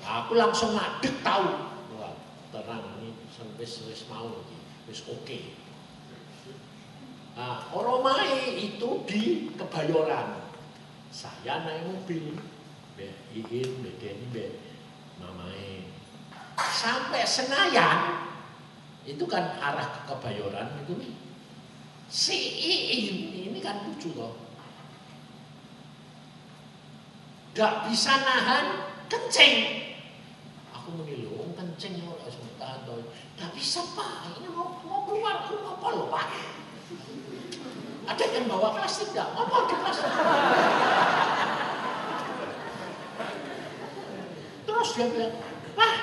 Aku langsung ngadeg tahu. Wah, terang ini wis mau iki, wis oke. Nah, Oromai itu di Kebayoran. Saya naik mobil, Iin, Deni, Mamae. Sampai Senayan, itu kan arah ke Kebayoran itu. Si Iin ini kan lucu loh. Gak bisa nahan kencing. Aku mengilu, kencing ya langsung tahan toh. Gak bisa Pak, ini mau keluar, aku apa loh Pak? Ada yang bawa plastik gak? Apa di plastik? Terus dia bilang, Pak,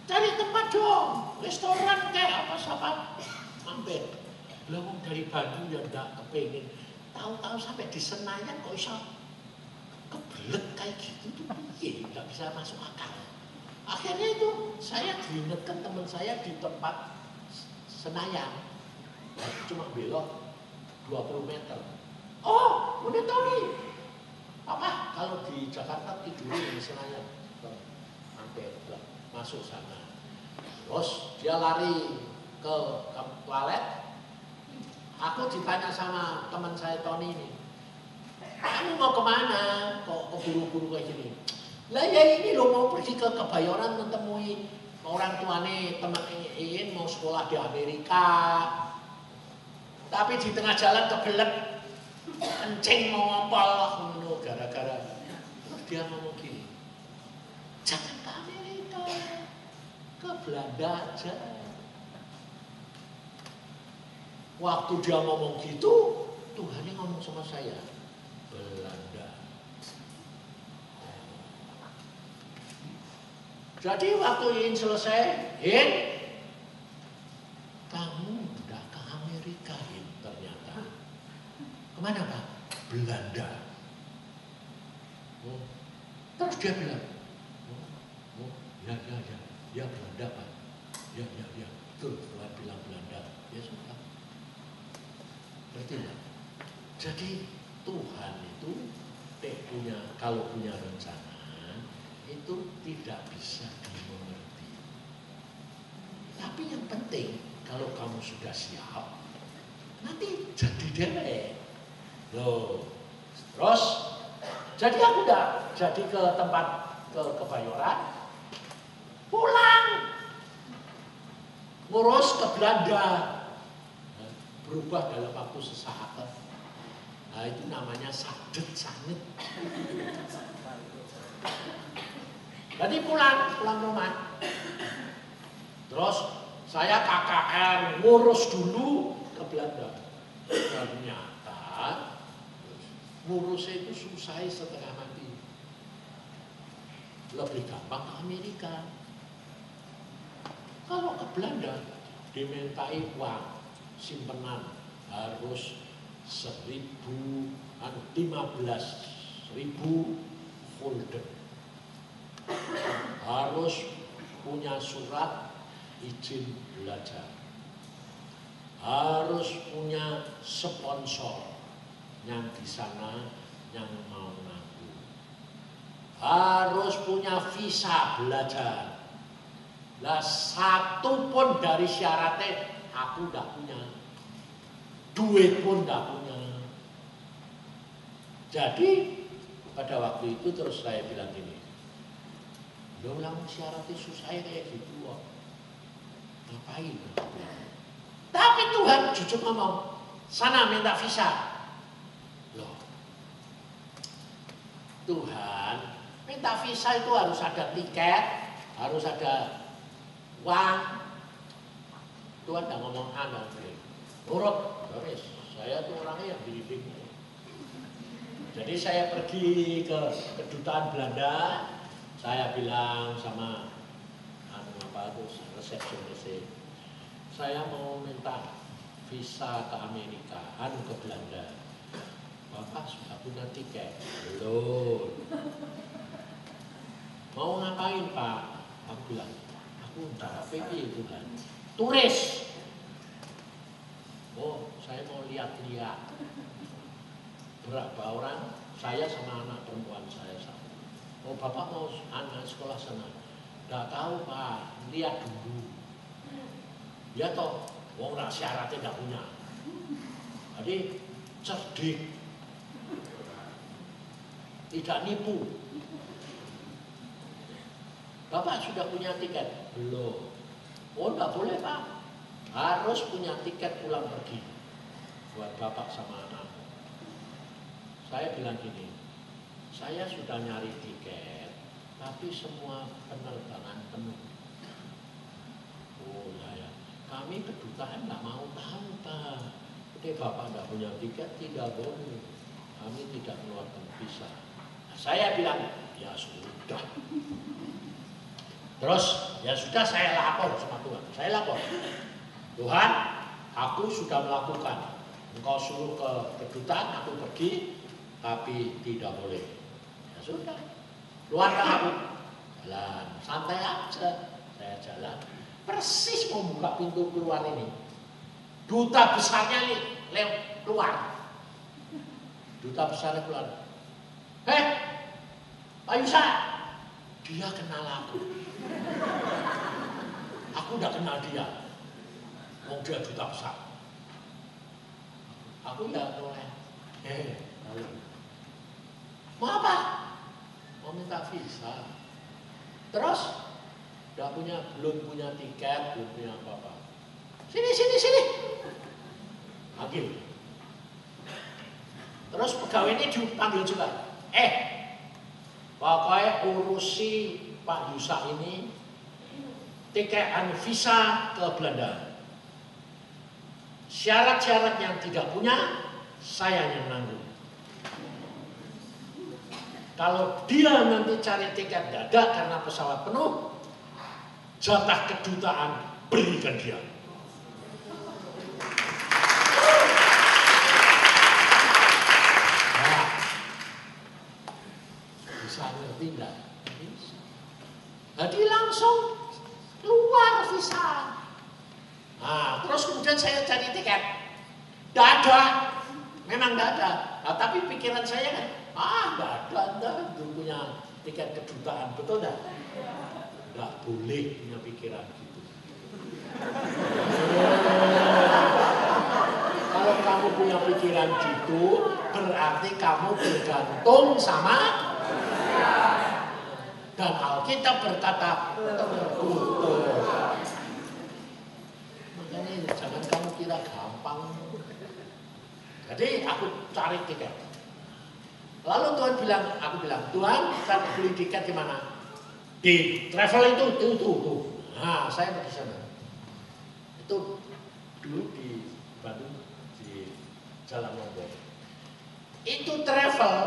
cari tempat dong, restoran kayak apa siapa? Mampir. Belum dari Bandung ya gak kepengen. Tahu-tahu sampai di Senayan kok bisa kebelet kayak gitu tuh, piye? Gak bisa masuk akal. Akhirnya itu saya diingatkan teman saya di tempat Senayan, cuma belok 20 meter. Oh, udah Tony. Apa? Kalau di Jakarta tidur di Senayan, hampir masuk sana. Terus dia lari ke toilet. Aku ditanya sama teman saya Tony ini, kamu mau kemana? Kok keburu-buru kayak gini? Lah ya ini lo mau pergi ke Kebayoran menemui orang tuane teman Iin mau sekolah di Amerika. Tapi di tengah jalan kebelet kencing mau ngopol gara-gara. Terus dia ngomong gini, jangan ke Amerika, ke Belanda aja. Waktu dia ngomong gitu, Tuhan yang ngomong sama saya, Belanda. Jadi waktu ini selesai, kamu udah ke Amerika, ternyata. Kemana Pak? Belanda. Oh. Terus dia bilang, ya Belanda Pak. Ya, betul, Tuhan bilang Belanda. Ya sudah. Berarti enggak? Jadi Tuhan itu kalau punya rencana, itu tidak bisa dimengerti. Tapi yang penting kalau kamu sudah siap, nanti jadi dewek. Loh, terus jadi aku udah jadi ke tempat ke Kebayoran, pulang ngurus ke Belanda, berubah dalam waktu sesaat. Nah itu namanya sadet sanget. Jadi pulang rumah. Terus saya KKR ngurus dulu ke Belanda. Ternyata ngurusnya itu susah setengah mati. Lebih gampang ke Amerika. Kalau ke Belanda dimintai uang simpenan harus 15.000 folder. Harus punya surat izin belajar. Harus punya sponsor yang di sana yang mau nanggung. Harus punya visa belajar. Lah satu pun dari syaratnya aku tidak punya. Duit pun tidak punya. Jadi pada waktu itu terus saya bilang gini, lo ulang syaratnya susah kayak gitu kok. Ngapain? Tapi Tuhan jujur ngomong, sana minta visa. Loh, Tuhan minta visa itu harus ada tiket, harus ada uang. Tuhan tidak ngomong nurut, terus saya tuh orangnya yang dididik. Jadi saya pergi ke kedutaan Belanda, saya bilang sama resepsionis, saya mau minta visa ke Amerika, ke Belanda. Bapak sudah punya tiket? Belum. Mau ngapain Pak? Aku bilang, aku udah PPI itu kan. Turis. Oh, saya mau lihat-lihat. Berapa orang? Saya sama anak perempuan saya satu. Oh bapak mau anak sekolah sana. Nggak tahu pak, lihat dulu. Ya toh, wong rak syaratnya nggak punya. Jadi cerdik, tidak nipu. Bapak sudah punya tiket? Belum. Oh nggak boleh pak, harus punya tiket pulang pergi buat bapak sama anak. Saya bilang gini, saya sudah nyari tiket, tapi semua penerbangan penuh. Oh ya, kami kedutaan nggak mau tahu pak. Oke bapak nggak punya tiket, tidak boleh. Kami tidak mengeluarkan visa. Nah, saya bilang, ya sudah. Terus ya sudah saya lapor sama Tuhan. Saya lapor, Tuhan, aku sudah melakukan. Engkau suruh ke kedutaan, aku pergi, tapi tidak boleh. Ya sudah, keluarkan aku. Jalan, santai aja. Saya jalan, persis mau buka pintu keluar ini. Duta besarnya keluar. Duta besarnya keluar. Pak Yusa, dia kenal aku. Aku udah kenal dia. Mau dia duta besar. Aku nggak boleh. Mau apa? Mau minta visa. Terus belum punya tiket, belum punya apa-apa. Sini. Panggil. Terus pegawai ini dipanggil juga. Pokoknya urusi Pak Yusa ini tiket visa ke Belanda. Syarat-syarat yang tidak punya, saya yang menanggung. Kalau dia nanti cari tiket nggak ada karena pesawat penuh, jatah kedutaan berikan dia. Nah, bisa ngerti nggak? Bisa. Jadi langsung keluar visa. Nah, terus kemudian saya cari tiket, nggak ada, memang nggak ada. Nah, tapi pikiran saya kan, nggak ada, Anda belum punya tiket kedutaan, betul nggak? Nggak boleh punya pikiran gitu. Kalau kamu punya pikiran gitu, berarti kamu bergantung sama. Dan Alkitab berkata tertutup. Makanya jangan kamu kira gampang. Jadi aku cari tiket. Lalu Tuhan bilang, aku bilang, Tuhan, kan beli tiket di mana? Di travel itu. Nah, saya pergi sana. Itu dulu di Bandung di Jalan Lombok. Itu travel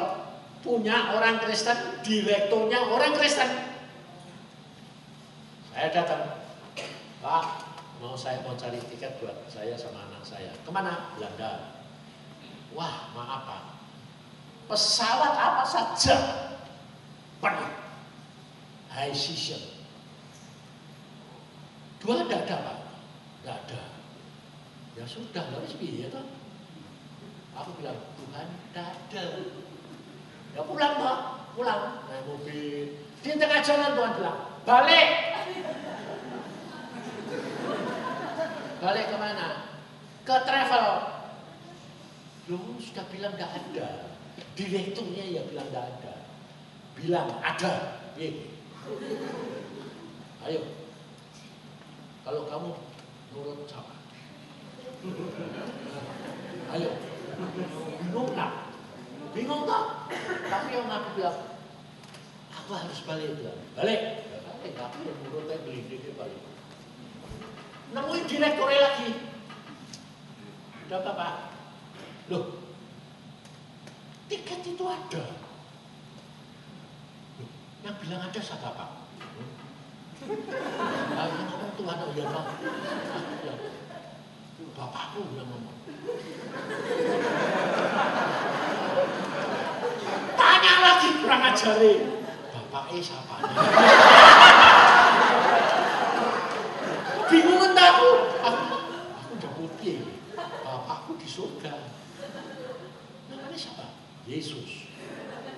punya orang Kristen, direkturnya orang Kristen. Saya datang, Pak, saya mau cari tiket buat saya sama anak saya. Kemana? Belanda. Wah, maaf Pak, pesawat apa saja penuh, high season. Dua tidak ada Pak, tidak ada. Ya sudah, harus biaya toh. Aku bilang, Tuhan tidak ada. Ya pulang Pak, pulang, naik mobil. Di tengah jalan Tuhan bilang, balik. Balik kemana? Ke travel. Loh, sudah bilang tidak ada. Direkturnya ya bilang tidak ada. Bilang ada. Ayo. Kalau kamu nurut sama. Ayo. Bingung tak? Bingung tak? Tapi yang aku bilang, aku harus balik. Balik. Tapi yang nurutnya beli dia balik. Nemuin direkturnya lagi. Udah Pak. Loh, tiket itu ada. Loh, yang bilang ada siapa Pak? Yang ngomong Tuhan, ya Pak. Bapakku yang ngomong. Tanya lagi kurang ajarin. Bapaknya siapa? Bingung entah aku udah putih. Bapakku di surga. Namanya siapa? Yesus.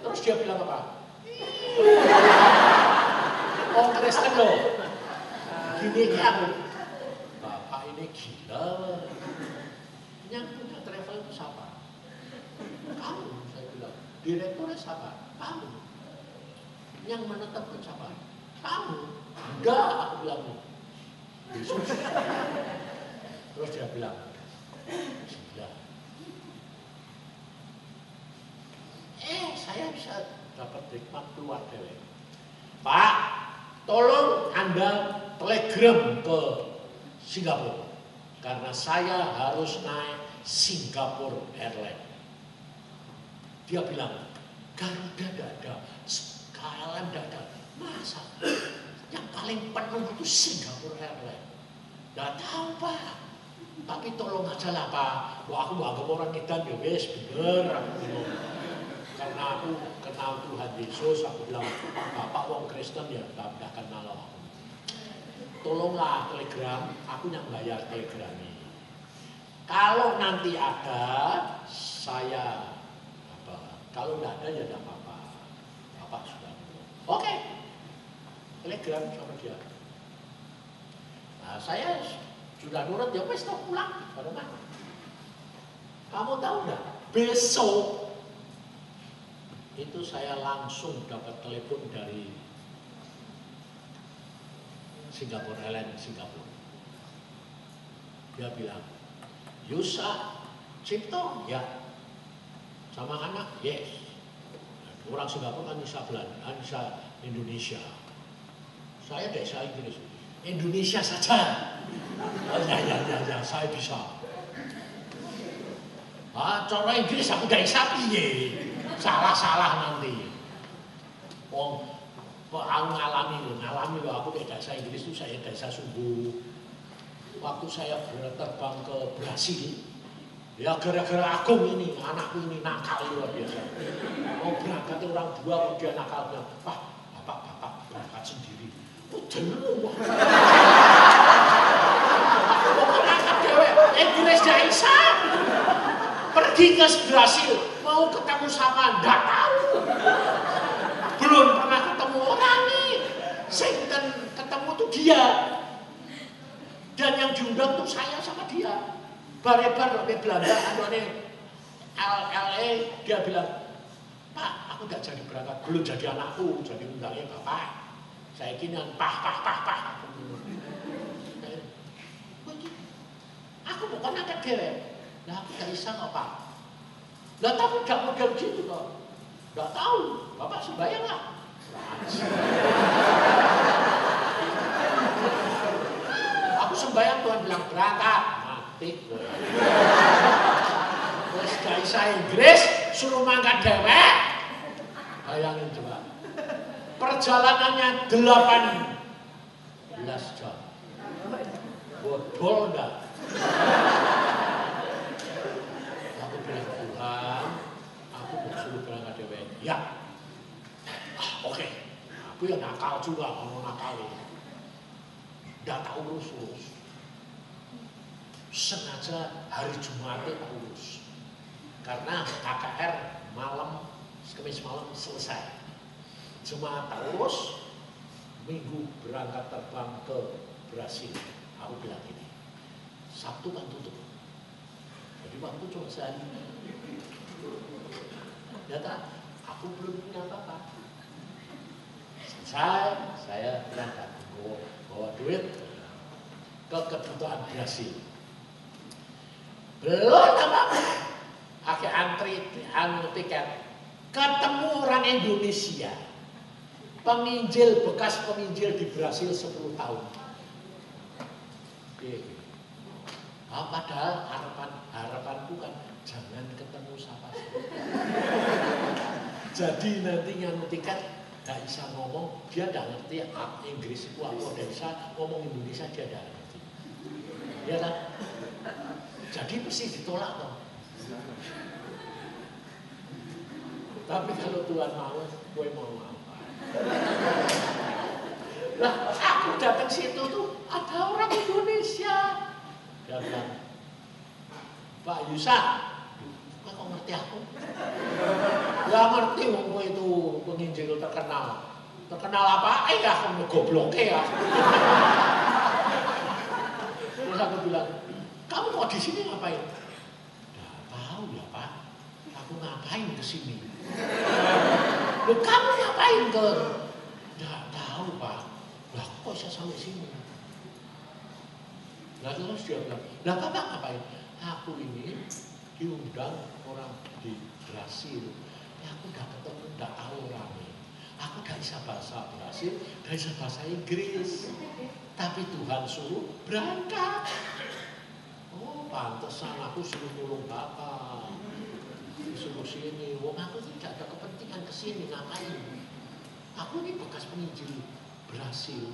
Terus dia bilang apa? Kristen loh. Gini aku, Bapak ini gila. Yang punya travel itu siapa? Kamu, saya bilang. Direkturnya siapa? Kamu. Yang menetapkan siapa? Kamu. Enggak, aku bilang. Yesus. Terus dia bilang, gila. Saya bisa dapat hikmat keluar dewe. Pak, tolong Anda telegram ke Singapura. Karena saya harus naik Singapore Airlines. Dia bilang, Garuda tidak ada, KLM tidak ada. Masa? Yang paling penuh itu Singapore Airlines. Tidak tahu Pak. Tapi tolong aja lah Pak. Wah, aku anggap orang edan ya wes bener. Karena aku kenal Tuhan Yesus, aku bilang, Bapak wong Kristen ya tidak kenal aku. Tolonglah telegram, aku yang bayar telegramnya. Kalau nanti ada, saya kalau tidak ada ya tidak apa-apa. Bapak sudah oke. Telegram sama dia. Nah, saya sudah nurut ya wes tak pulang pada mana. Kamu tahu enggak? Besok itu saya langsung dapat telepon dari Singapore Airlines Singapura. Dia bilang, Yusa Cipto, ya. Sama anak, yes. Orang Singapura kan bisa Belanda, bisa Indonesia. Saya desa Inggris. Indonesia saja. Oh, ya, saya bisa. Cara Inggris aku desa piye? Salah nanti. Aku ngalami loh. Aku kayak desa Inggris itu saya desa sungguh. Waktu saya terbang ke Brasil, ya gara-gara Agung ini, anakku ini nakal luar biasa. Mau berangkat orang dua, kok dia nakal bilang, Bapak berangkat sendiri. Oh jenuh. Mau berangkat dewe, Inggris gak bisa. Pergi ke Brasil, mau ketemu sama nggak tahu. Belum pernah ketemu orang nih. Sing ketemu tuh dia. Dan yang diundang tuh saya sama dia. Barebar sampai Belanda, anaknya LA, dia bilang, Pak, aku gak jadi berangkat, belum jadi anakku, jadi undangnya Bapak. Saya kini pah. Aku bukan angkat dewe. Nah, aku gak bisa kok Pak. Lah tapi gak model gitu kok. Gak tahu, Bapak sembahyang lah. Aku sembahyang, Tuhan bilang berangkat. Mati. Terus gak bisa Inggris, suruh mangkat dewek. Bayangin coba. Perjalanannya 18 jam. Bodol enggak? Aku bilang, Tuhan, aku suruh berangkat dewek. Ya. Oke. Aku yang nakal juga, ngomong nakal. Nggak tahu urus. Sengaja hari Jumatnya tak urus. Karena KKR Kamis malam selesai. Jumat tak urus, Minggu berangkat terbang ke Brasil. Aku bilang ini, Sabtu kan tutup. Jadi waktu cuma sehari. Ternyata aku belum punya apa-apa. Selesai, saya berangkat bawa duit ke kedutaan Brasil. Belum apa-apa. Akhir antri tiket. Ketemu orang Indonesia. Bekas peminjil di Brasil 10 tahun. Padahal harapanku kan jangan ketemu siapa-siapa. Jadi nanti yang tiket gak bisa ngomong, dia gak ngerti Inggris itu apa, dia bisa ngomong Indonesia dia gak ngerti. Ya kan? Jadi mesti ditolak toh. Tapi kalau Tuhan mau, gue mau apa? Lah, aku datang situ tuh ada orang Indonesia. Dia bilang, Pak Yusa, kok ngerti aku? Gak ngerti wong itu penginjil terkenal. terkenal apa? Ya kamu gobloknya ya. Terus aku bilang, kamu kok di sini ngapain? Nggak tahu ya Pak, aku ngapain ke sini? Loh kamu ngapain ke? Nggak tahu Pak, lah kok bisa sampai sini? Nah terus dia bilang, lah Bapak ngapain? Aku ini diundang orang di Brasil, ya aku udah ketemu, udah tahu orangnya. Aku gak bisa bahasa Brasil, gak bisa bahasa Inggris. Tapi Tuhan suruh berangkat. Oh pantesan aku suruh tolong Bapak. Disuruh sini, wong aku tidak ada kepentingan kesini, ngapain? Aku ini bekas penginjil Brasil.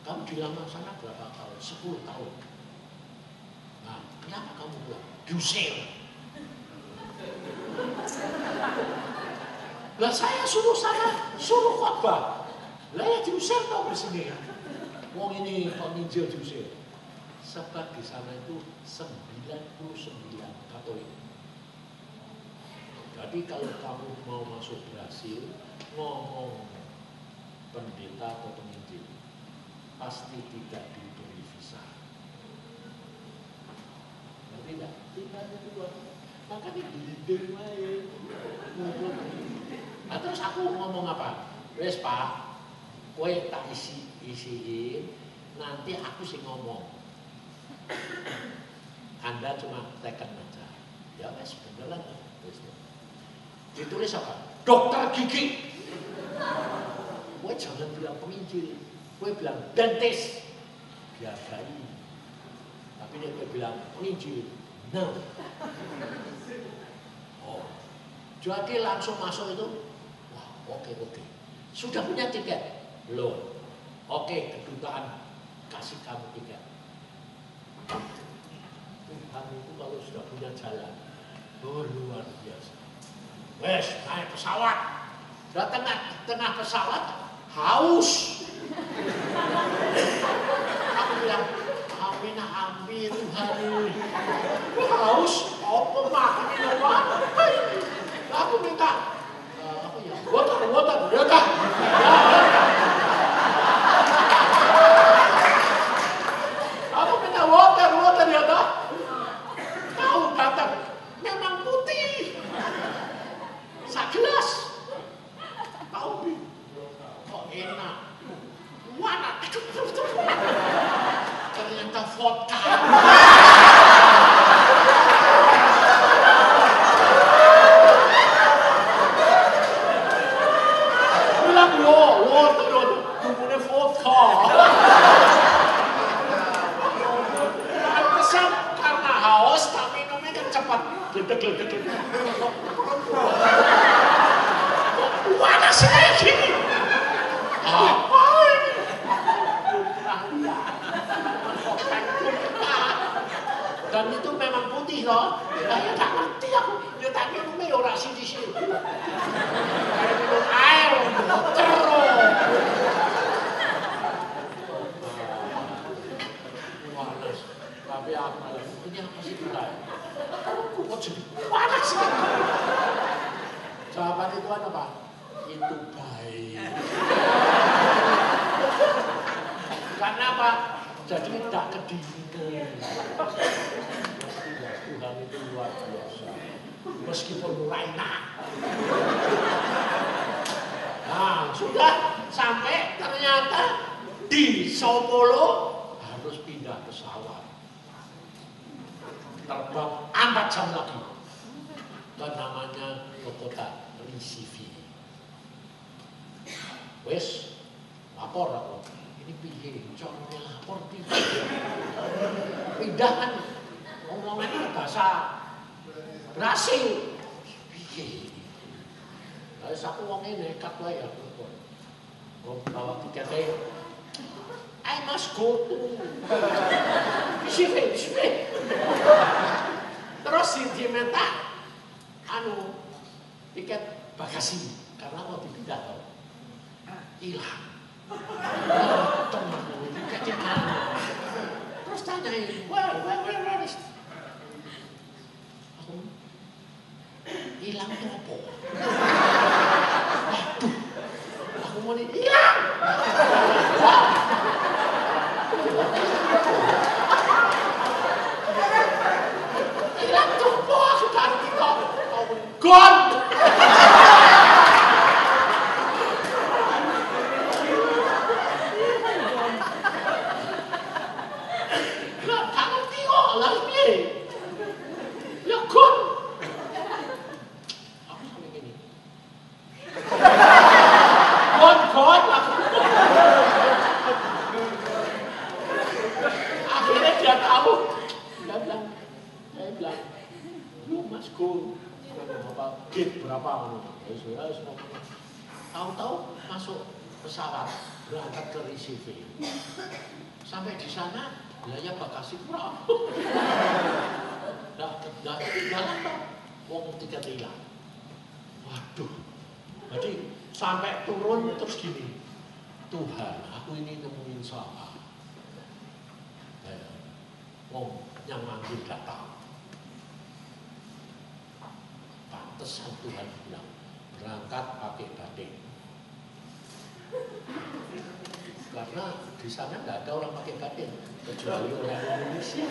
Kamu di lama sana berapa tahun? 10 tahun. Nah, kenapa kamu pulang? Diusir. Lah saya suruh sana, suruh khotbah. Lah ya diusir tau di sini. Wong ini penginjil diusir. Sebab di sana itu 99 Katolik. Jadi kalau kamu mau masuk Brasil, ngomong pendeta atau penginjil, pasti tidak diberi visa. Tidak, tidak dua. Makanya dideng aja. Nah, terus aku ngomong apa? Wes Pak, kowe tak isiin, nanti aku sih ngomong. Anda cuma tekan aja. Ya wes beneran. Ditulis apa? Dokter gigi. Kowe jangan bilang penginjil, kowe bilang dentist. Biasain. Tapi dia bilang penginjil. No. Oh, jadi langsung masuk itu, wah oke. Sudah punya tiket? Belum. Oke, kedutaan kasih kamu tiket. Tuhan itu kalau sudah punya jalan, oh luar biasa. Wes, naik pesawat. Sudah tengah pesawat, haus. Aku bilang, ambil Tuhan. Haus, apa makan minuman? Aku minta, apa ya? Water. Aku minta water ya dah. Kau datang, memang putih. Segelas. Kau kok enak. Mana? Ternyata vodka. Bilang water, tubuhnya vodka. Pantesan karena haus, tak minumnya kan cepat. Gledek. Mana sih kayak gini? Apa ini? Dan itu memang putih loh. Ya tak ngerti aku. Ya tak minumnya orang sini. Kayak minum air, terus. Panas. Tapi aku ini apa sih kita? Kok jadi panas sih? Jawaban itu apa? Itu baik. Karena apa? Jadi tidak kedinginan. Tuhan itu luar biasa. Meskipun lainnya. Nah, sudah sampai ternyata di Sao Paulo harus pindah pesawat. Terbang 4 jam lagi. Dan namanya ke kota Recife. Wes, lapor aku. Ini piye, contohnya lapor piye. Pindahan omongannya bahasa Brasil. Piye. Lah aku wong nekat wae ya. Kok bawa tiketnya. I must go to Recife. Terus diminta tiket bagasi karena mau dipindah tau. Hilang. Tiketnya mana? Terus tanyain, where is? Aku hilang apa? lali piye? Ya kon. Aku sampe ngene. Kon aku. Akhirnya dia tahu. Dia bilang, saya bilang, lu Mas Go, apa gate berapa? Tahu-tahu masuk pesawat berangkat ke Recife. Sampai di sana wilayah Bekasi kurang. Dah jalan toh, wong tiket hilang. Waduh. Jadi sampai turun terus gini. Tuhan, aku ini nemuin siapa? Wong yang manggil datang. Pantesan Tuhan bilang berangkat pakai batik. Karena di sana nggak ada orang pakai batik kecuali orang Indonesia.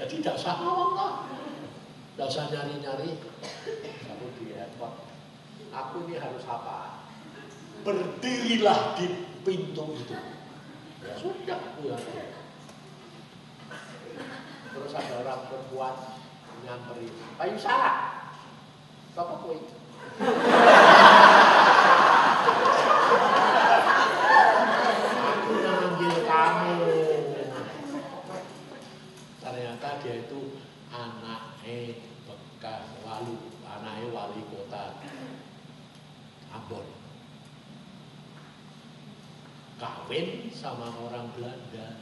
Jadi tidak usah ngomong lah, tidak usah nyari-nyari. Aku di airport, aku ini harus apa? Berdirilah di pintu itu. Ya sudah, pulang. Terus ada orang perempuan nyamperin, Pak Yusara, apa kue? Aku manggil kamu. Ternyata dia itu anaknya bekas anaknya wali kota Ambon. Kawin sama orang Belanda,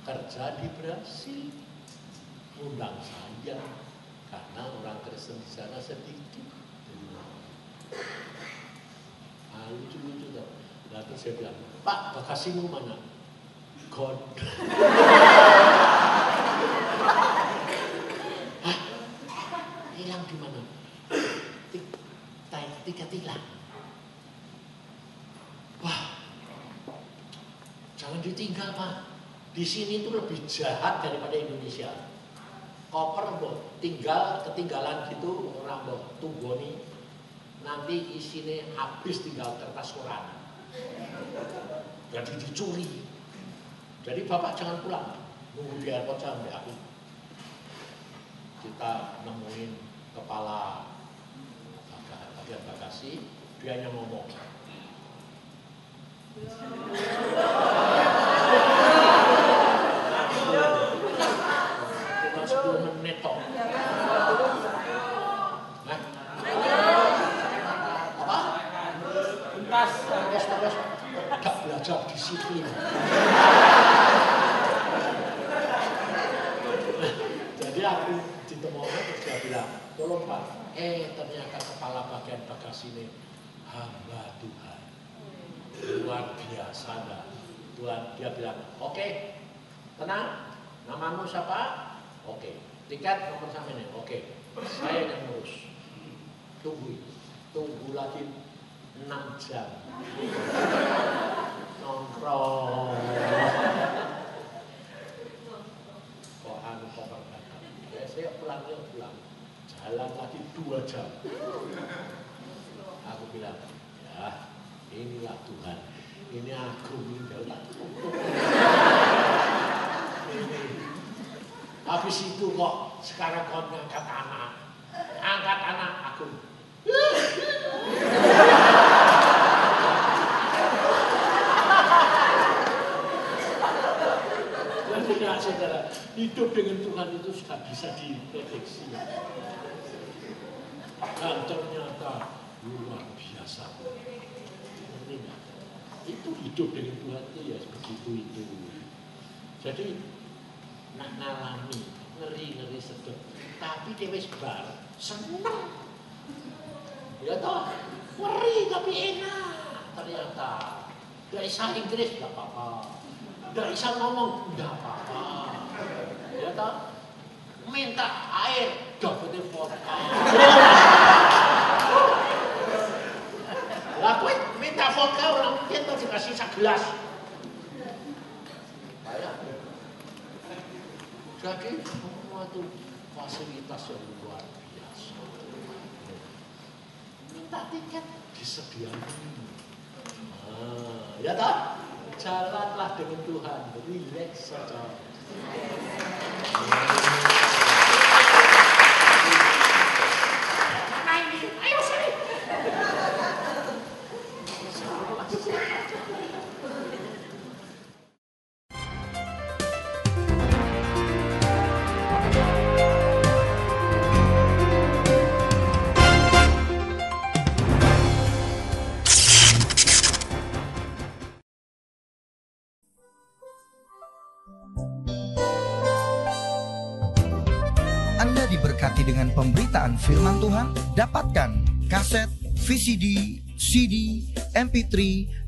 kerja di Brasil, undang saya karena orang Kristen di sana sedikit. Lucu-lucu tuh. Lalu saya bilang, Pak, Bekasimu mana? God. Hah? Hilang di mana? Tiket hilang. Wah, jangan ditinggal Pak. Di sini itu lebih jahat daripada Indonesia. Koper ketinggalan gitu orang tunggoni. Nanti isinya habis tinggal kertas koran. Jadi dicuri. Jadi Bapak jangan pulang. Nunggu di airport sampai aku. Kita nemuin kepala bagian bagasi, dia yang ngomong. Cuma 10 menit toh. Terus gak belajar disiplin. Jadi aku ditemukan terus dia bilang, tolong Pak, ternyata kepala bagian bagasi ini hamba Tuhan. Luar biasa dah. Tuhan dia bilang, oke, tenang, namamu siapa? Oke, tiket nomor sama ini, oke, saya yang ngurus. Tunggu lagi 6 jam nongkrong kok anu koper datang ya saya pulang jalan lagi 2 jam aku bilang ya inilah Tuhan ini aku ini habis itu kok sekarang kau angkat anak aku saudara, hidup dengan Tuhan itu sudah bisa diprediksi. Dan ternyata luar biasa. Itu hidup dengan Tuhan itu ya begitu itu. Jadi nak ngalami ngeri sedep, tapi dewe sebar senang. Ya toh, ngeri tapi enak ternyata. Dari bisa Inggris nggak apa-apa. Nggak bisa ngomong, nggak apa-apa. Ya toh, minta air, dapetnya vodka. Lah gue minta vodka orang mungkin tuh dikasih segelas. Jadi semua itu fasilitas yang luar biasa. Minta tiket disediakan. Ya toh, Jalanlah dengan Tuhan, relax saja. Ayo sini. Anda diberkati dengan pemberitaan firman Tuhan. Dapatkan kaset, VCD, CD, MP3,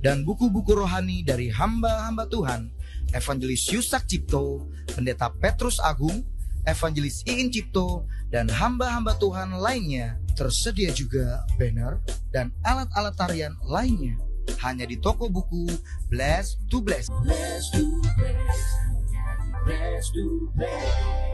dan buku-buku rohani dari hamba-hamba Tuhan Evangelis Yusak Cipto, Pendeta Petrus Agung, Evangelis Iin Cipto, dan hamba-hamba Tuhan lainnya. Tersedia juga banner dan alat-alat tarian lainnya hanya di toko buku Bless to Bless. Bless to Bless. Bless to Bless.